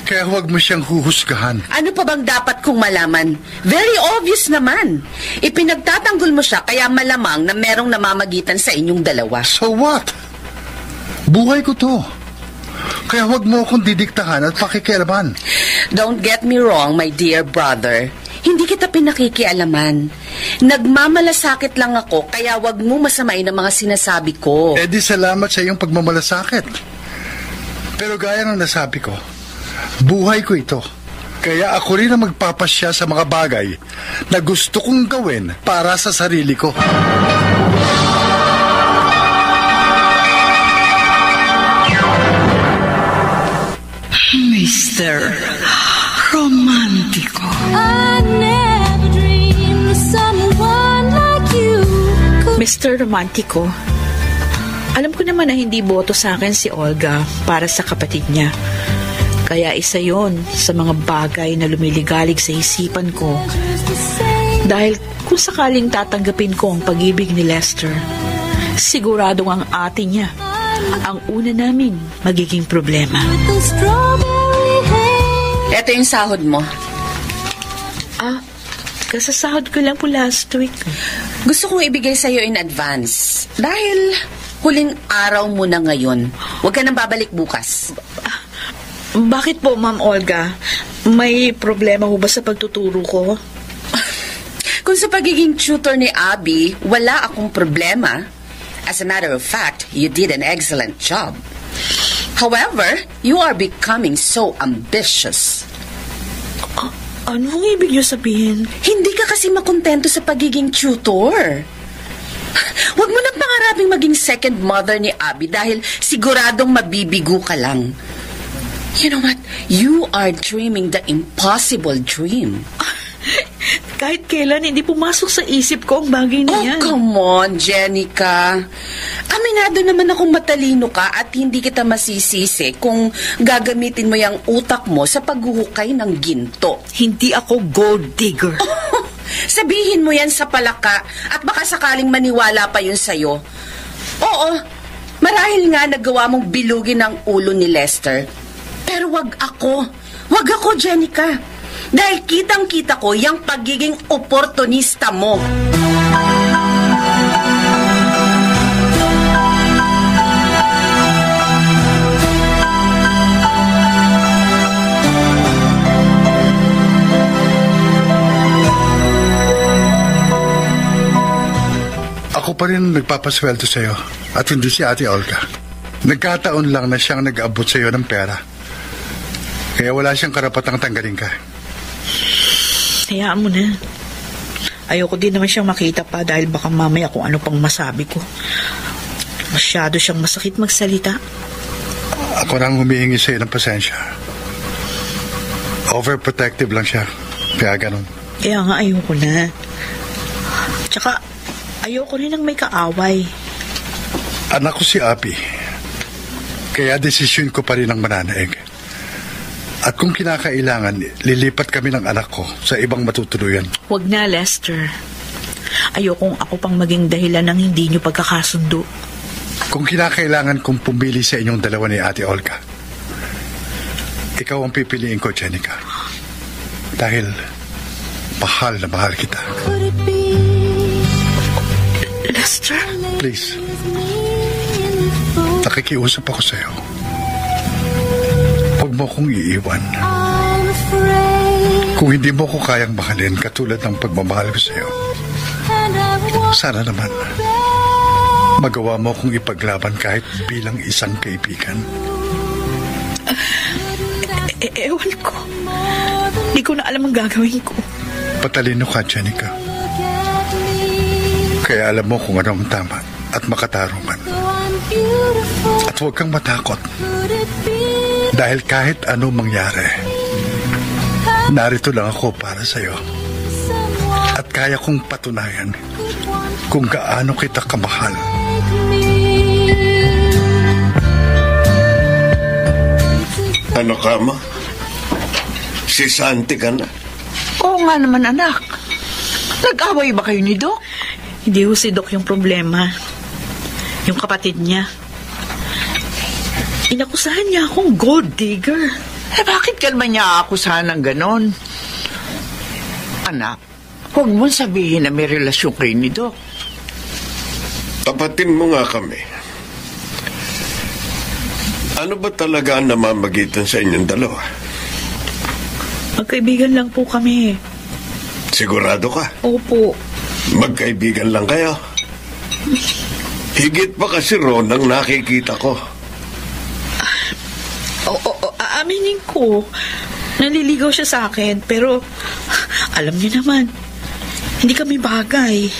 Kaya huwag mo siyang huhusgahan. Ano pa bang dapat kong malaman? Very obvious naman. Ipinagtatanggol mo siya kaya malamang na merong namamagitan sa inyong dalawa. So what? Buhay ko to. Kaya huwag mo akong didiktahan at pakikialaman. Don't get me wrong, my dear brother. Hindi kita pinakikialaman. Nagmamalasakit lang ako, kaya wag mo masamain ang mga sinasabi ko. Eh di salamat sa iyong pagmamalasakit. Pero gaya ng nasabi ko, buhay ko ito. Kaya ako rin ang magpapasya sa mga bagay na gusto kong gawin para sa sarili ko. Mr. Romantico. Mr. Romantico, alam ko naman na hindi boto sa akin si Olga para sa kapatid niya. Kaya isa yon sa mga bagay na lumiligalig sa isipan ko. Dahil kung sakaling tatanggapin ko ang pag-ibig ni Lester, siguradong ang ate niya ang una naming magiging problema. Ito yung sahod mo. Kasasahod ko lang po last week. Gusto kong ibigay sa'yo in advance. Dahil huling araw mo na ngayon. Huwag ka nang babalik bukas. Bakit po, Ma'am Olga? May problema ho ba sa pagtuturo ko? Kung sa pagiging tutor ni Abby, wala akong problema. As a matter of fact, you did an excellent job. However, you are becoming so ambitious. Anong ibig niyo sabihin? Hindi ka kasi makontento sa pagiging tutor. Huwag mo nang pangaraping maging second mother ni Abby dahil siguradong mabibigo ka lang. You know what? You are dreaming the impossible dream. Kahit kailan, hindi pumasok sa isip ko ang bagay na yan. Oh, come on, Jenica. Aminado naman akong matalino ka at hindi kita masisisi kung gagamitin mo yung utak mo sa paghuhukay ng ginto. Hindi ako gold digger. Oh, sabihin mo yan sa palaka at baka sakaling maniwala pa yun sa'yo. Oo, marahil nga nagawa mong bilugin ang ulo ni Lester. Pero wag ako. Wag ako, Jenica. Dahil kitang-kita ko yung pagiging oportunista mo. Ako pa rin nagpapasweldo sa'yo at hindi si Ate Olga. Nagkataon lang na siyang nag-abot sa iyo ng pera. Kaya wala siyang karapatang tanggalin ka. Hayaan mo na. Ayoko din naman siyang makita pa dahil baka mamaya kung ano pang masabi ko. Masyado siyang masakit magsalita. Ako nang humihingi sa iyo ng pasensya. Overprotective lang siya. Kaya ganun. Kaya nga ayoko na. Tsaka ayoko rin ng may kaaway. Anak ko si Abby. Kaya desisyon ko pa rin ang mananaig. At kung kinakailangan, lilipat kami ng anak ko sa ibang matutuluyan. Huwag na, Lester. Ayokong ako pang maging dahilan ng hindi niyo pagkakasundo. Kung kinakailangan kong pumili sa inyong dalawa ni Ate Olga, ikaw ang pipiliin ko, Jenica. Dahil mahal na mahal kita. Lester? Please. Nakikiusap ako sa'yo. Huwag mo akong iiwan. Kung hindi mo ko kayang mahalin katulad ng pagmamahal ko sa'yo, sana naman magawa mo akong ipaglaban kahit bilang isang kaibigan. Ewan ko. Hindi ko na alam ang gagawin ko. Patalino ka, Jenica. Kaya alam mo kung ano ang tama at makatarungan. At huwag kang matakot. Dahil kahit ano mangyari, narito lang ako para sa'yo. At kaya kong patunayan kung gaano kita kamahal. Ano ka, ma? Si Santi ka na? Oo nga naman, anak. Nag-away ba kayo ni Doc? Hindi ho si Doc yung problema. Yung kapatid niya. Inakusahan niya akong gold digger. Bakit ka naman niya akusahan ng ganon? Anak, huwag mo sabihin na may relasyon kayo ni Doc. Tapatin mo nga kami. Ano ba talaga ang namamagitan sa inyong dalawa? Magkaibigan lang po kami. Sigurado ka? Opo. Magkaibigan lang kayo? Higit pa kasi Ron ang nakikita ko. Aaminin ko, naliligaw siya sa akin, pero alam niyo naman, hindi kami bagay.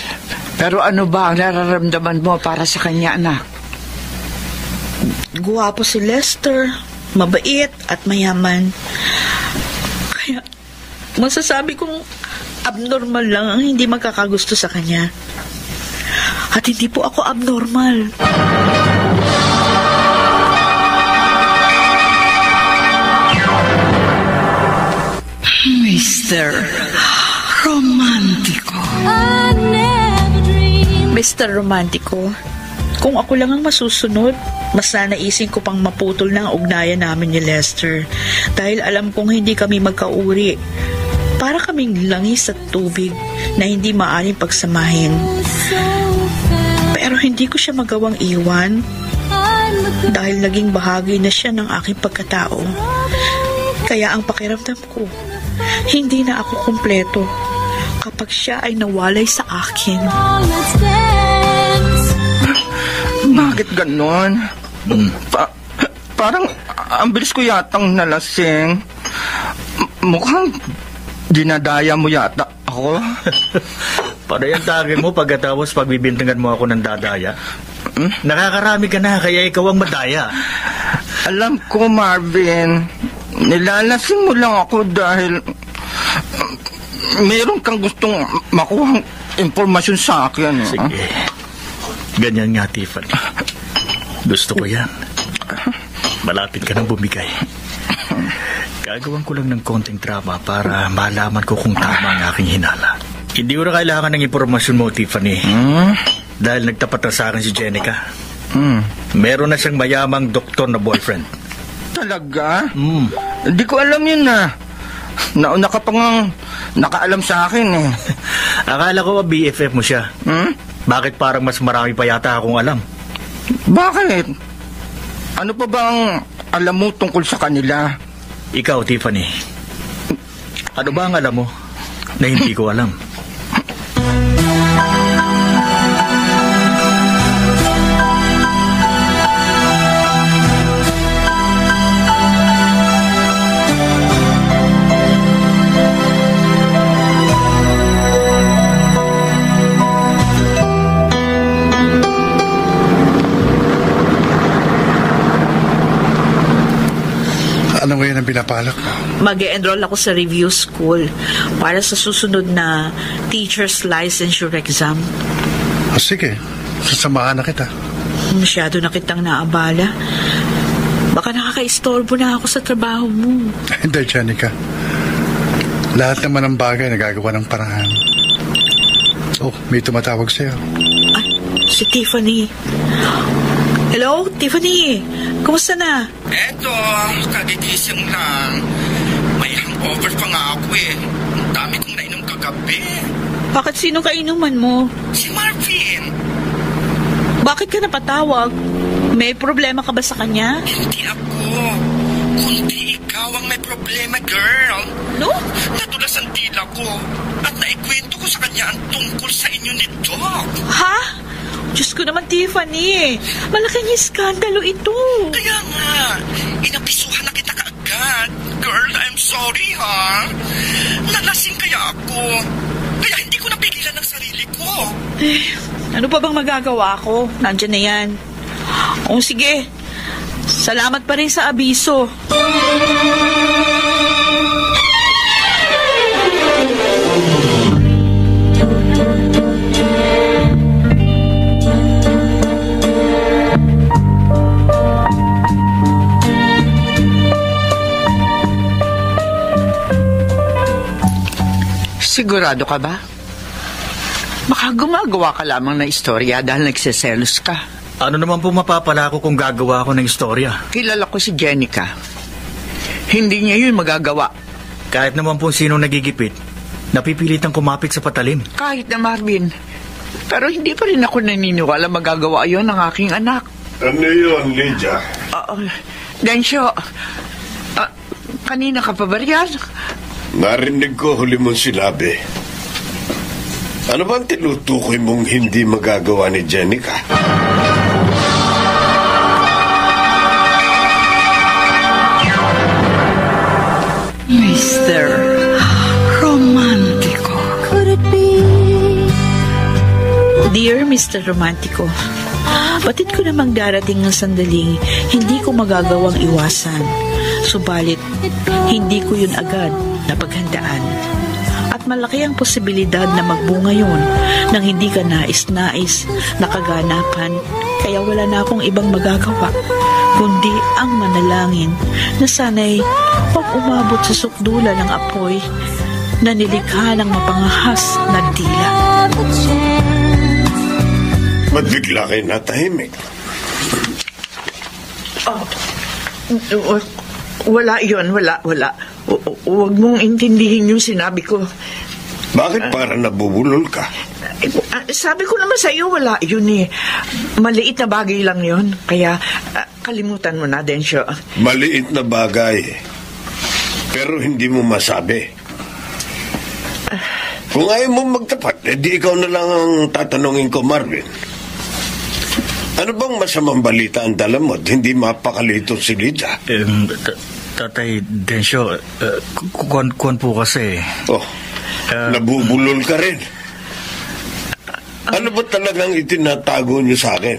Pero ano ba ang nararamdaman mo para sa kanya, anak? Guwapo si Lester, mabait at mayaman. Kaya masasabi kong abnormal lang ang hindi magkakagusto sa kanya. At hindi po ako abnormal. Mr. Romántico. Mr. Romántico, kung ako lang ang masusunod, mas nanaisin ko pang maputol na ang ugnayan namin ni Lester. Dahil alam kong hindi kami magkauri. Para kaming langis at tubig na hindi maaaring pagsamahin. Pero hindi ko siya magawang iwan dahil naging bahagi na siya ng aking pagkatao. Kaya ang pakiramdam ko, hindi na ako kumpleto kapag siya ay nawalay sa akin. Bakit ganon? Parang ang bilis ko yatang nalasing. Mukhang dinadaya mo yata ako. Para yung tagin mo pagkatapos pagbibintangan mo ako ng dadaya. Nakakarami ka na, kaya ikaw ang madaya. Alam ko, Marvin. Nilalasing mo lang ako dahil mayroon kang gustong makuhang impormasyon sa akin. Sige. Ganyan nga, Tiffany. Gusto ko yan. Malapit ka nang bumigay. Gagawan ko lang ng konting drama para malaman ko kung tama ang aking hinala. Hindi ko na kailangan ng impormasyon mo, Tiffany. Dahil nagtapat na sa akin si Jenica. Meron na siyang mayamang doktor na boyfriend. Talaga? Hindi ko alam yun na. Nauna ka pang nakaalam sa akin eh. Akala ko BFF mo siya. Bakit parang mas marami pa yata akong alam? Bakit? Ano pa bang alam mo tungkol sa kanila? Ikaw, Tiffany. Ano ba ang alam mo na hindi ko alam? pinapalak mo? Mag-e-enroll ako sa review school para sa susunod na teacher's licensure exam. Sige, sasamahan na kita. Masyado na kitang naabala. Baka nakaka-istorbo na ako sa trabaho mo. Hindi, Jenica. Lahat naman ng bagay nagagawa ng paraan. Oh, may tumatawag sa'yo. Ay, si Tiffany. Hello, Tiffany. Kumusta na? Eto, kagigising lang. May hangover pa nga ako eh. Ang dami kong nainom kagabi. Bakit sino kainuman mo? Si Marvin. Bakit ka napatawag? May problema ka ba sa kanya? Hindi ako. Kundi ikaw ang may problema, girl. No? Natulas ang dila ko. At naikwento ko sa kanya ang tungkol sa inyo ni Doc. Ha? Diyos ko naman, Tiffany. Malaking iskandalo ito. Kaya nga, inabisuhan na kita kaagad. Girl, I'm sorry, ha? Nalasing kaya ako. Kaya hindi ko napigilan ang sarili ko. Ano pa bang magagawa ko? Nandiyan na yan. O sige, salamat pa rin sa abiso. Sigurado ka ba? Baka gumagawa ka lamang na istorya dahil nagseselos ka. Ano naman po mapapala ko kung gagawa ako ng istorya? Kilala ko si Jenica. Hindi niya yun magagawa. Kahit naman po sino nagigipit, napipilitang kumapit sa patalim. Kahit na Marvin. Pero hindi pa rin ako naniniwala magagawa yun ng aking anak. Ano yun, Lydia? Densyo, kanina ka pa ba riyan? Narinig ko huli mong sinabi. Ano ba ang tinutukoy mong hindi magagawa ni Jenica? Mr. Romantico. Could it be? Dear Mr. Romantico, batid ko namang darating ng sandaling hindi ko magagawang iwasan. Subalit, hindi ko yun agad napaghandaan. At malaki ang posibilidad na magbunga yun nang hindi ka nais-nais na kaganapan. Kaya wala na akong ibang magagawa kundi ang manalangin na sana'y pag umabot sa sukdulan ng apoy na nilikha ng mapangahas na dila. Ba't bigla kayo natahimik? Wala yun, wala. Huwag mong intindihin yung sinabi ko. Bakit para nabubulol ka? Sabi ko naman sa iyo, wala yun eh. Maliit na bagay lang yun. Kaya kalimutan mo na, Densyo. Maliit na bagay. Pero hindi mo masabi. Kung ayaw mo magtapat, edi ikaw na lang ang tatanungin ko, Marvin. Ano bang masamang balita ang dala mo? Hindi mapakalito si Lydia. Tatay Densyo, kuwan po kasi. Nabubulol ka rin. Ano ba talagang itinatago niyo sa akin?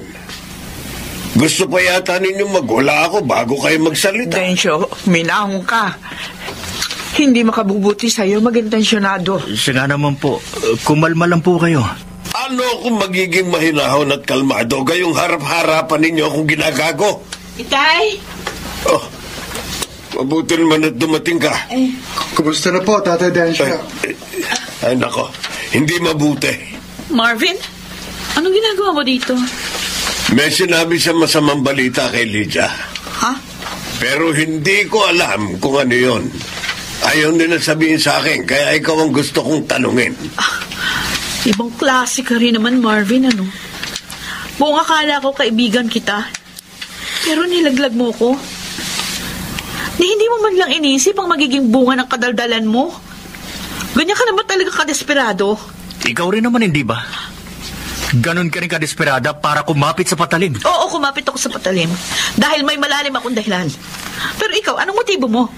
Gusto pa yata ninyo magwala ako bago kayo magsalita. Densyo, minahong ka. Hindi makabubuti sa'yo magintensyonado. Siya nga naman po, kumalma lang po kayo. Ano kung magiging mahinahon at kalmado gayong harap-harapan ninyo akong ginagago? Itay! Mabuti naman at dumating ka. Kumusta na po, Tatay Densyo? Ay, nako. Hindi mabuti. Marvin, anong ginagawa mo dito? May sinabi sa masamang balita kay Lydia. Ha? Pero hindi ko alam kung ano yun. Ayaw nila sabihin sa akin, kaya ikaw ang gusto kong tanungin. Ibang klase ka rin naman, Marvin, ano? Buong akala ko kaibigan kita. Pero nilaglag mo ko. Hindi mo man lang inisip ang magiging bunga ng kadaldalan mo. Ganyan ka naman talaga kadesperado. Ikaw rin naman, hindi ba? Ganon ka rin kadesperada para kumapit sa patalim. Oo, kumapit ako sa patalim. Dahil may malalim akong dahilan. Pero ikaw, anong motibo mo?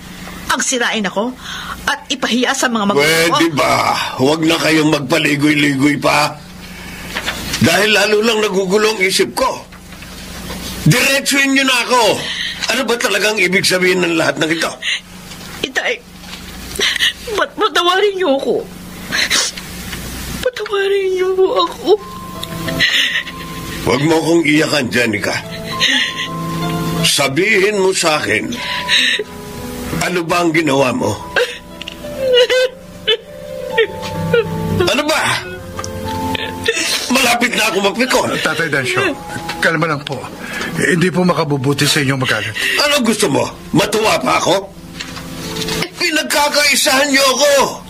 Ang sirain ako? At ipahiya sa mga magulang ko? Pwede ba? Huwag na kayong magpaligoy-ligoy pa. Dahil lalo lang nagugulong isip ko. Diretsuin niyo na ako. Ano ba talagang ibig sabihin ng lahat ng ito? Patawarin niyo ako. Patawarin niyo ako. Huwag mo akong iyakan, Jenica. Sabihin mo sa akin, ano ba ang ginawa mo? Ano ba? Malapit na ako magpikon. Tatay Dancio, kalma lang po. Hindi po makabubuti sa inyo magalit. Ano gusto mo? Matuwa pa ako? Pinagkakaisahan niyo ako.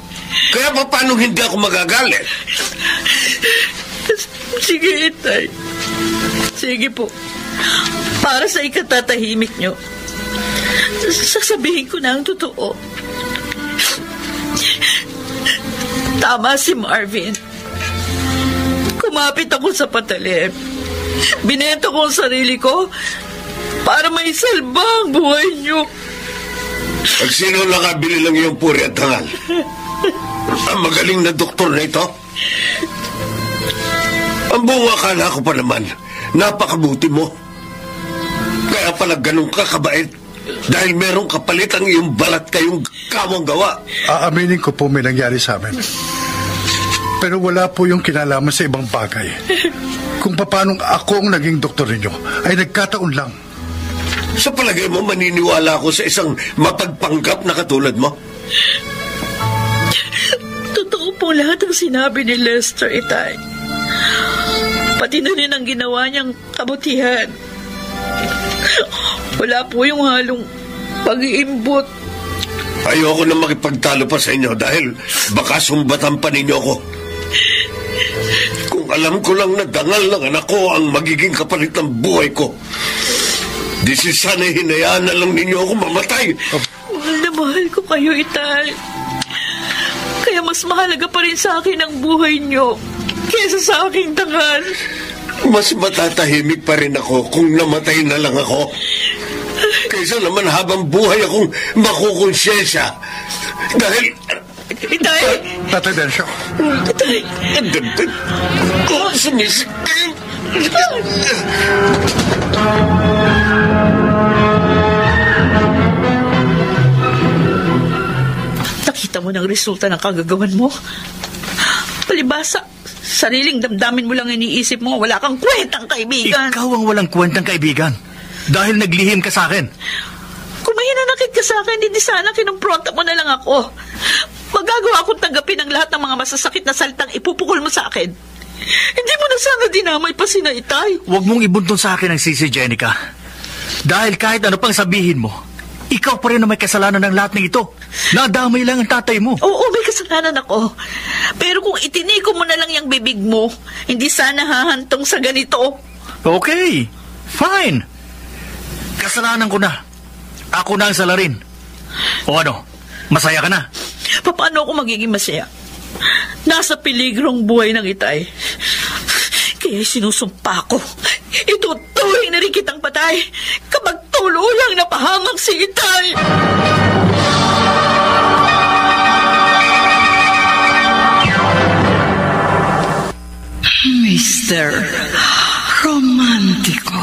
Kaya paano hindi ako magagalit? Sige, Itay. Sige po. Para sa ikatatahimik niyo, sasabihin ko na ang totoo. Tama si Marvin. Kumapit ako sa patalim. Binenta ko ang sarili ko para may salba ang buhay niyo. At sino nakabili lang yung puri at tangal? Ang magaling na doktor na ito? Ang buong akala ko pa naman, napakabuti mo. Kaya pala ganun ka kabait dahil merong kapalit ang iyong balat kayong kawang gawa. Aaminin ko po may nangyari sa amin. Pero wala po yung kinalaman sa ibang bagay. Kung paano ako ang naging doktor ninyo, ay nagkataon lang. Sa palagay mo, maniniwala ako sa isang mapagpanggap na katulad mo? Totoo po lahat ang sinabi ni Lester, Itay. Pati na rin ang ginawa niyang kabutihan. Wala po yung halong pag-iimbot. Ayoko na makipagtalo pa sa inyo dahil baka sumbatan pa ninyo ako. Kung alam ko lang na dangal ng anak ko ang magiging kapalit ng buhay ko, di si sana hinayaan na lang ninyo ako mamatay. Mahal na mahal ko kayo, Itay. Kaya mas mahalaga pa rin sa akin ang buhay niyo kesa sa aking dangal. Mas matatahimik pa rin ako kung namatay na lang ako. Kaysa naman habang buhay akong makukonsyensya. Dahil... Itay! Tatay Dancio. Itay! Oh, sumisikip! Nakita mo ng resulta ng kagagawan mo? Palibasa, sariling damdamin mo lang iniisip mo. Wala kang kwentang kaibigan. Ikaw ang walang kwentang kaibigan. Dahil naglihim ka sa akin. Kung may hinanakit ka sa akin, hindi sana kinumpronta mo na lang ako. Magagawa akong tanggapin ang lahat ng mga masasakit na salitang ipupukol mo sa akin. Hindi mo na sana dinamay pa sina Itay. Huwag mong ibuntun sa akin ang sisi, Jenica. Dahil kahit ano pang sabihin mo, ikaw pa rin na may kasalanan ng lahat ng ito. Nadamay lang ang tatay mo. Oo, may kasalanan ako. Pero kung itiniko mo na lang yung bibig mo, hindi sana hahantong sa ganito. Okay, fine. Kasalanan ko na. Ako na ang salarin. O ano, masaya ka na? Paano ako magiging masaya? Nasa peligrong buhay ng Itay. Kaya sinusumpa ko. Ituturing na rin kitang patay kapag tululang napahamak si Itay. Mr. Romantico.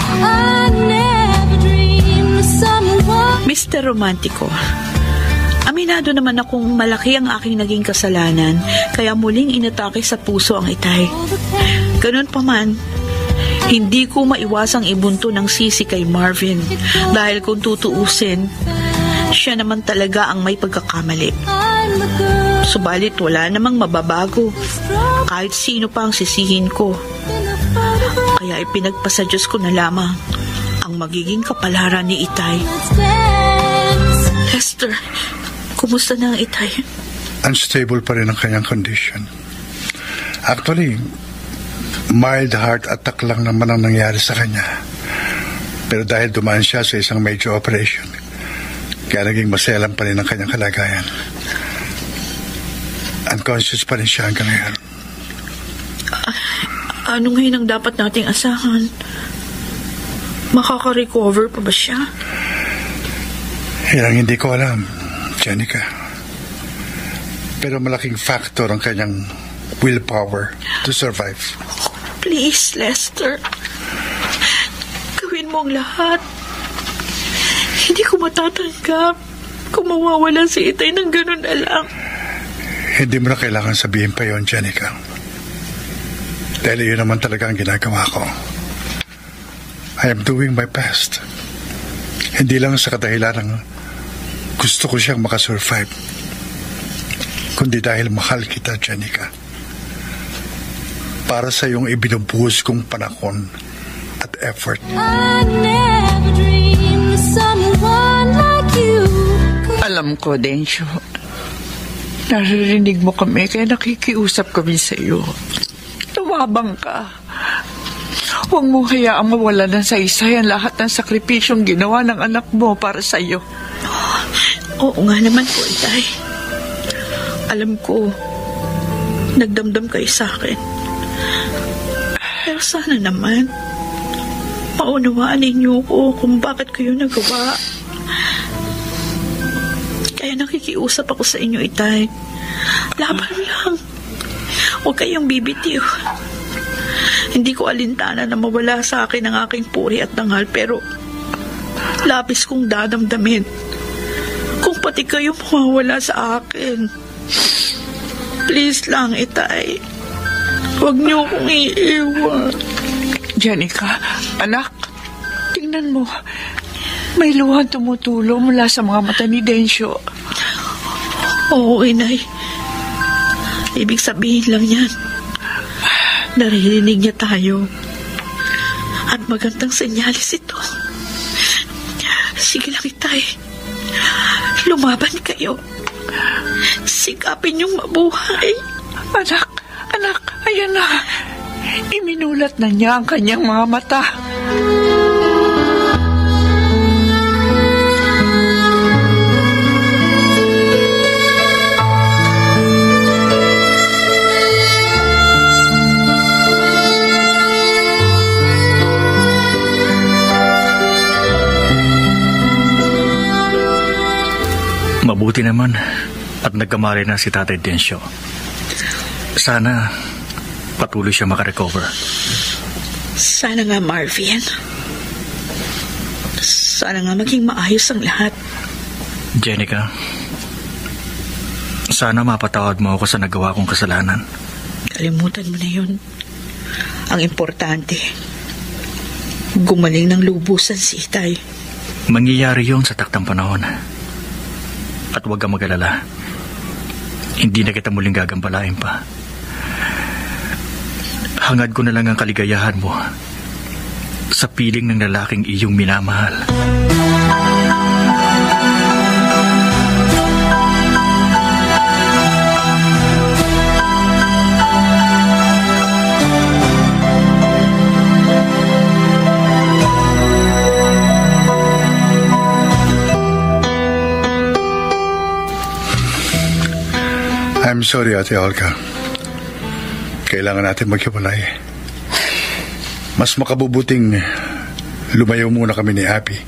Mr. Romantico, aminado naman akong malaki ang aking naging kasalanan, kaya muling inatake sa puso ang Itay. Ganun pa man, hindi ko maiwasang ibunto ng sisi kay Marvin dahil kung tutuusin, siya naman talaga ang may pagkakamali. Subalit wala namang mababago kahit sino pa ang sisihin ko. Kaya ipinagpasa Diyos ko na lamang ang magiging kapalaran ni Itay. Lester, kumusta na ang Itay? Unstable pa rin ang kanyang condition. Actually, mild heart attack lang naman ang nangyari sa kanya. Pero dahil dumaan siya sa isang major operation, kaya naging maselan pa rin ang kanyang kalagayan. Unconscious pa rin siya hanggang ngayon. Ano ngayon ang dapat nating asahan? Makaka-recover pa ba siya? Yan ang hindi ko alam, Jenica. Pero malaking factor ang kanyang willpower to survive. Please, Lester. Gawin mo ang lahat. Hindi ko matatanggap kung mawawala si Itay ng ganun na lang. Hindi mo na kailangan sabihin pa yon, Jenica. Dahil yun naman talaga ang ginagawa ko. I am doing my best. Hindi lang sa kadahilan ng gusto ko siyang makasurvive, kundi dahil mahal kita, Jenica. Para sa iyong ibinubuhos kong panahon at effort. Alam ko, Densyo. Naririnig mo kami kaya nakikiusap kami sa iyo. Tumabang ka. Huwag mo hayaang mawala ng saysay ang lahat ng sakripisyong ginawa ng anak mo para sa iyo. Oo nga naman po, Itay. Alam ko, nagdamdam kayo sa akin. Pero sana naman, paunawaan ninyo ko kung bakit kayo nagawa. Kaya nakikiusap ako sa inyo, Itay. Laban lang. Huwag kayong bibitiw. Hindi ko alintana na mawala sa akin ang aking puri at dangal, pero labis kong dadamdamin kung pati kayo mawawala sa akin. Please lang, Itay. Huwag niyo akong iiwan. Jenica, anak, tingnan mo. May luhang tumutulo mula sa mga mata ni Densyo. Oo, Inay. Ibig sabihin lang yan, naririnig niya tayo. At magandang senyalis ito. Sige lang, Itay. Lumaban kayo. Sikapin niyong mabuhay. Anak, ayan na. Iminulat na niya ang kanyang mga mata. Mabuti naman at nagkamali na si Tatay Densyo. Sana patuloy siya makarecover. Sana nga, Marvin. Sana nga maging maayos ang lahat. Jenica, sana mapatawad mo ako sa nagawa kong kasalanan. Kalimutan mo na yun. Ang importante, gumaling ng lubusan si Itay. Mangyayari yun sa taktang panahon. At huwag kang mag-alala. Hindi na kita muling gagampalain pa. Hangad ko na lang ang kaligayahan mo sa piling ng lalaking iyong minamahal. I'm sorry, Ate Olga. Kailangan natin maghiwalay. Mas makabubuting lumayo muna kami ni Abby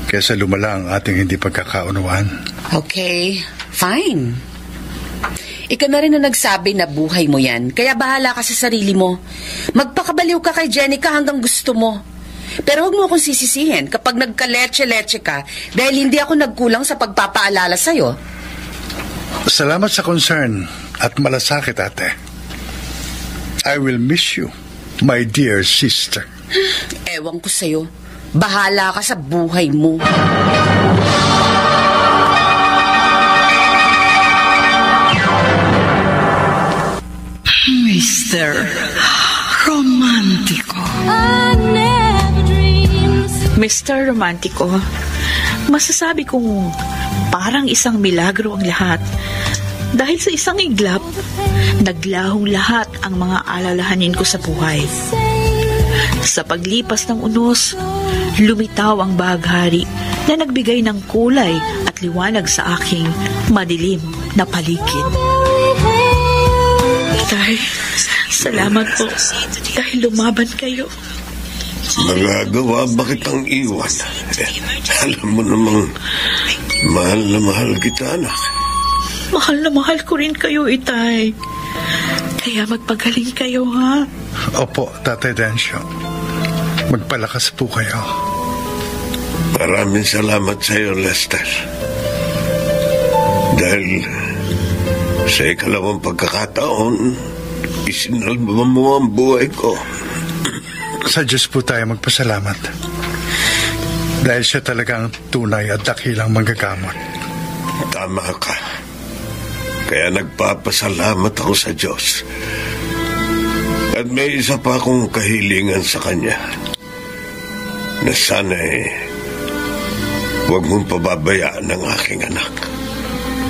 kaysa lumala ang ating hindi pagkakaunawaan. Okay, fine. Ikaw na rin na nagsabi na buhay mo yan, kaya bahala ka sa sarili mo. Magpakabaliw ka kay Jenica hanggang gusto mo. Pero huwag mo akong sisisihin kapag nagka-leche-leche ka dahil hindi ako nagkulang sa pagpapaalala sa'yo. Salamat sa concern at malasakit, ate. I will miss you, my dear sister. Ewan ko sa'yo. Bahala ka sa buhay mo. Mr. Romantico. Mr. Romantico, masasabi kong parang isang milagro ang lahat. Dahil sa isang iglap, naglahong lahat ang mga alalahanin ko sa buhay. Sa paglipas ng unos, lumitaw ang bahaghari na nagbigay ng kulay at liwanag sa aking madilim na paligid. Tay, salamat po dahil lumaban kayo. Magagawa ba kitang iwan? Alam mo namang mahal na mahal kita, anak. Mahal na mahal ko rin kayo, Itay. Kaya magpagaling kayo, ha? Opo, Tatay Densyo. Magpalakas po kayo. Maraming salamat sa iyo, Lester. Dahil sa ikalawang pagkakataon, isinalba mo ang buhay ko. Sa Diyos po tayo magpasalamat. Dahil siya talagang tunay at dakilang manggagamot. Tama ka. Kaya nagpapasalamat ako sa Diyos. At may isa pa akong kahilingan sa Kanya. Na sana'y huwag mong pababayaan ang aking anak.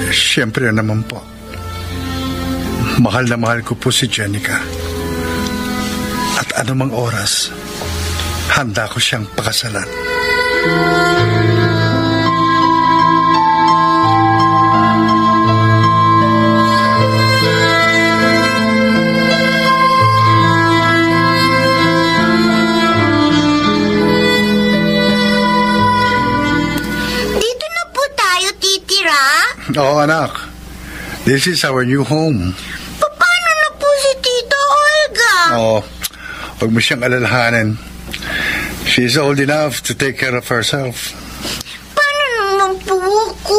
Siyempre naman po. Mahal na mahal ko po si Jenica. At anumang oras, handa ko siyang pakasalan. Dito na po tayo titira? Oo, anak. This is our new home. Paano na po si Tita Olga? Oo. Huwag mo siyang alalahanin. She's old enough to take care of herself. Paano naman po ako?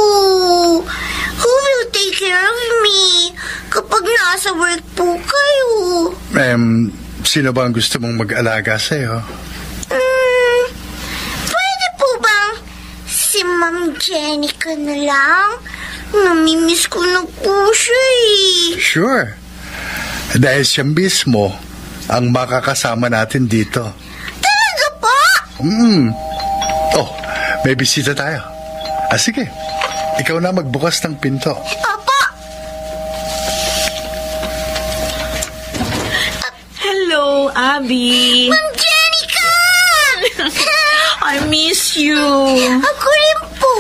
Who will take care of me kapag nasa work po kayo? Sino ba ang gusto mong mag-alaga sa'yo? Pwede po bang si Ma'am Jenica na lang? Namimiss ko na po siya eh. Sure. Dahil siya mismo ang makakasama natin dito. Talaga po? Oh, may bisita tayo. Sige. Ikaw na magbukas ng pinto. Opo. Hello, Abby. Ma'am Jenica! I miss you. Ako rin po.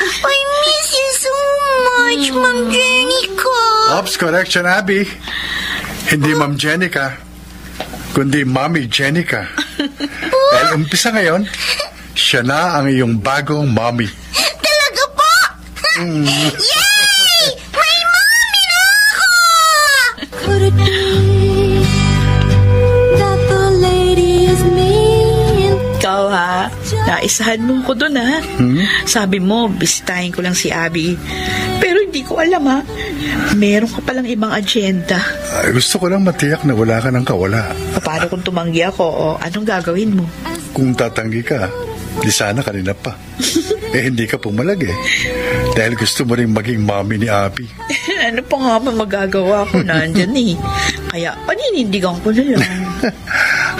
I miss you so much, Ma'am Jenica. Ops, correction, Abby. Hindi Ma'am Jenica, kundi Mommy Jenica. Dahil umpisa ngayon, siya na ang iyong bagong mommy. Talaga po? Yay! May mommy na ako! Could it be that the lady is me? Ikaw ha, naisahan mo ko dun ha. Sabi mo, bisitahin ko lang si Abby. Pero hindi ko alam ha, meron ka palang ibang agenda. Gusto ko lang matiyak na wala ka ng kawala. Paano kung tumanggi ako o anong gagawin mo? Kung tatanggi ka, di sana kanina pa. Hindi ka pumalag eh. Dahil gusto mo rin maging mommy ni Abby. Ano pa nga ba magagawa ko nandyan eh. Kaya paninindigan ko na lang.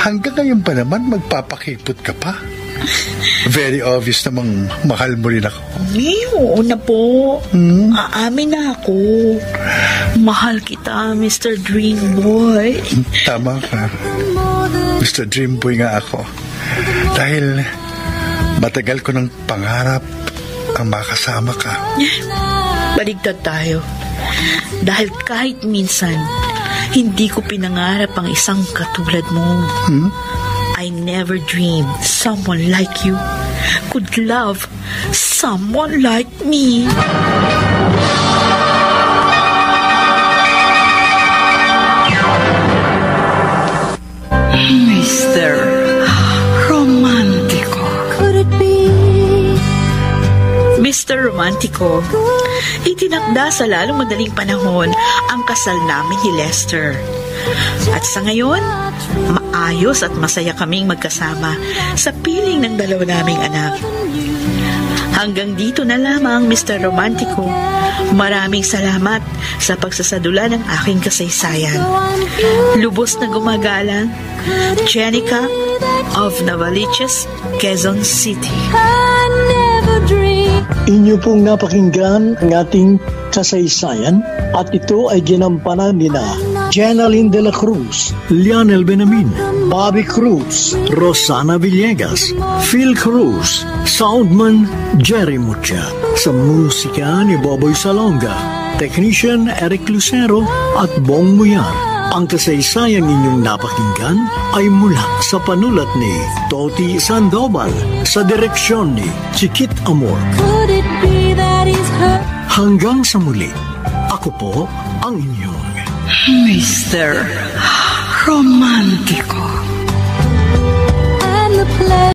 Hanggang ngayon pa naman magpapakipot ka pa. Very obvious namang mahal mo rin ako. Oo na po. Aamin na ako. Mahal kita, Mr. Dream Boy. Tama ka. Mr. Dream Boy nga ako. Dahil matagal ko ng pangarap ang makasama ka. Baligtad tayo. Dahil kahit minsan, hindi ko pinangarap ang isang katulad mo. I never dreamed someone like you could love someone like me. Mr. Romantico. Could it be? Mr. Romantico, itinakda sa lalong madaling panahon ang kasal namin ni Lester. At sa ngayon, maayos at masaya kaming magkasama sa piling ng dalawa naming anak. Hanggang dito na lamang, Mr. Romantico. Maraming salamat sa pagsasadula ng aking kasaysayan. Lubos na gumagalang, Jenica of Novaliches, Quezon City. I never dreamed. Inyo pong napakinggan ang ating kasaysayan at ito ay ginampanan nila Jenaline de la Cruz, Lionel Benamin, Bobby Cruz, Rosana Villegas, Phil Cruz, Soundman Jerry Mucha, sa musika ni Boboy Salonga, Technician Eric Lucero at Bong Muyar. Ang kasaysayang inyong napakinggan ay mula sa panulat ni Toti Sandoval sa direksyon ni Chiquit Amor. Could it be that is her? Hanggang sa muli, ako po ang inyong Mr. Romantico.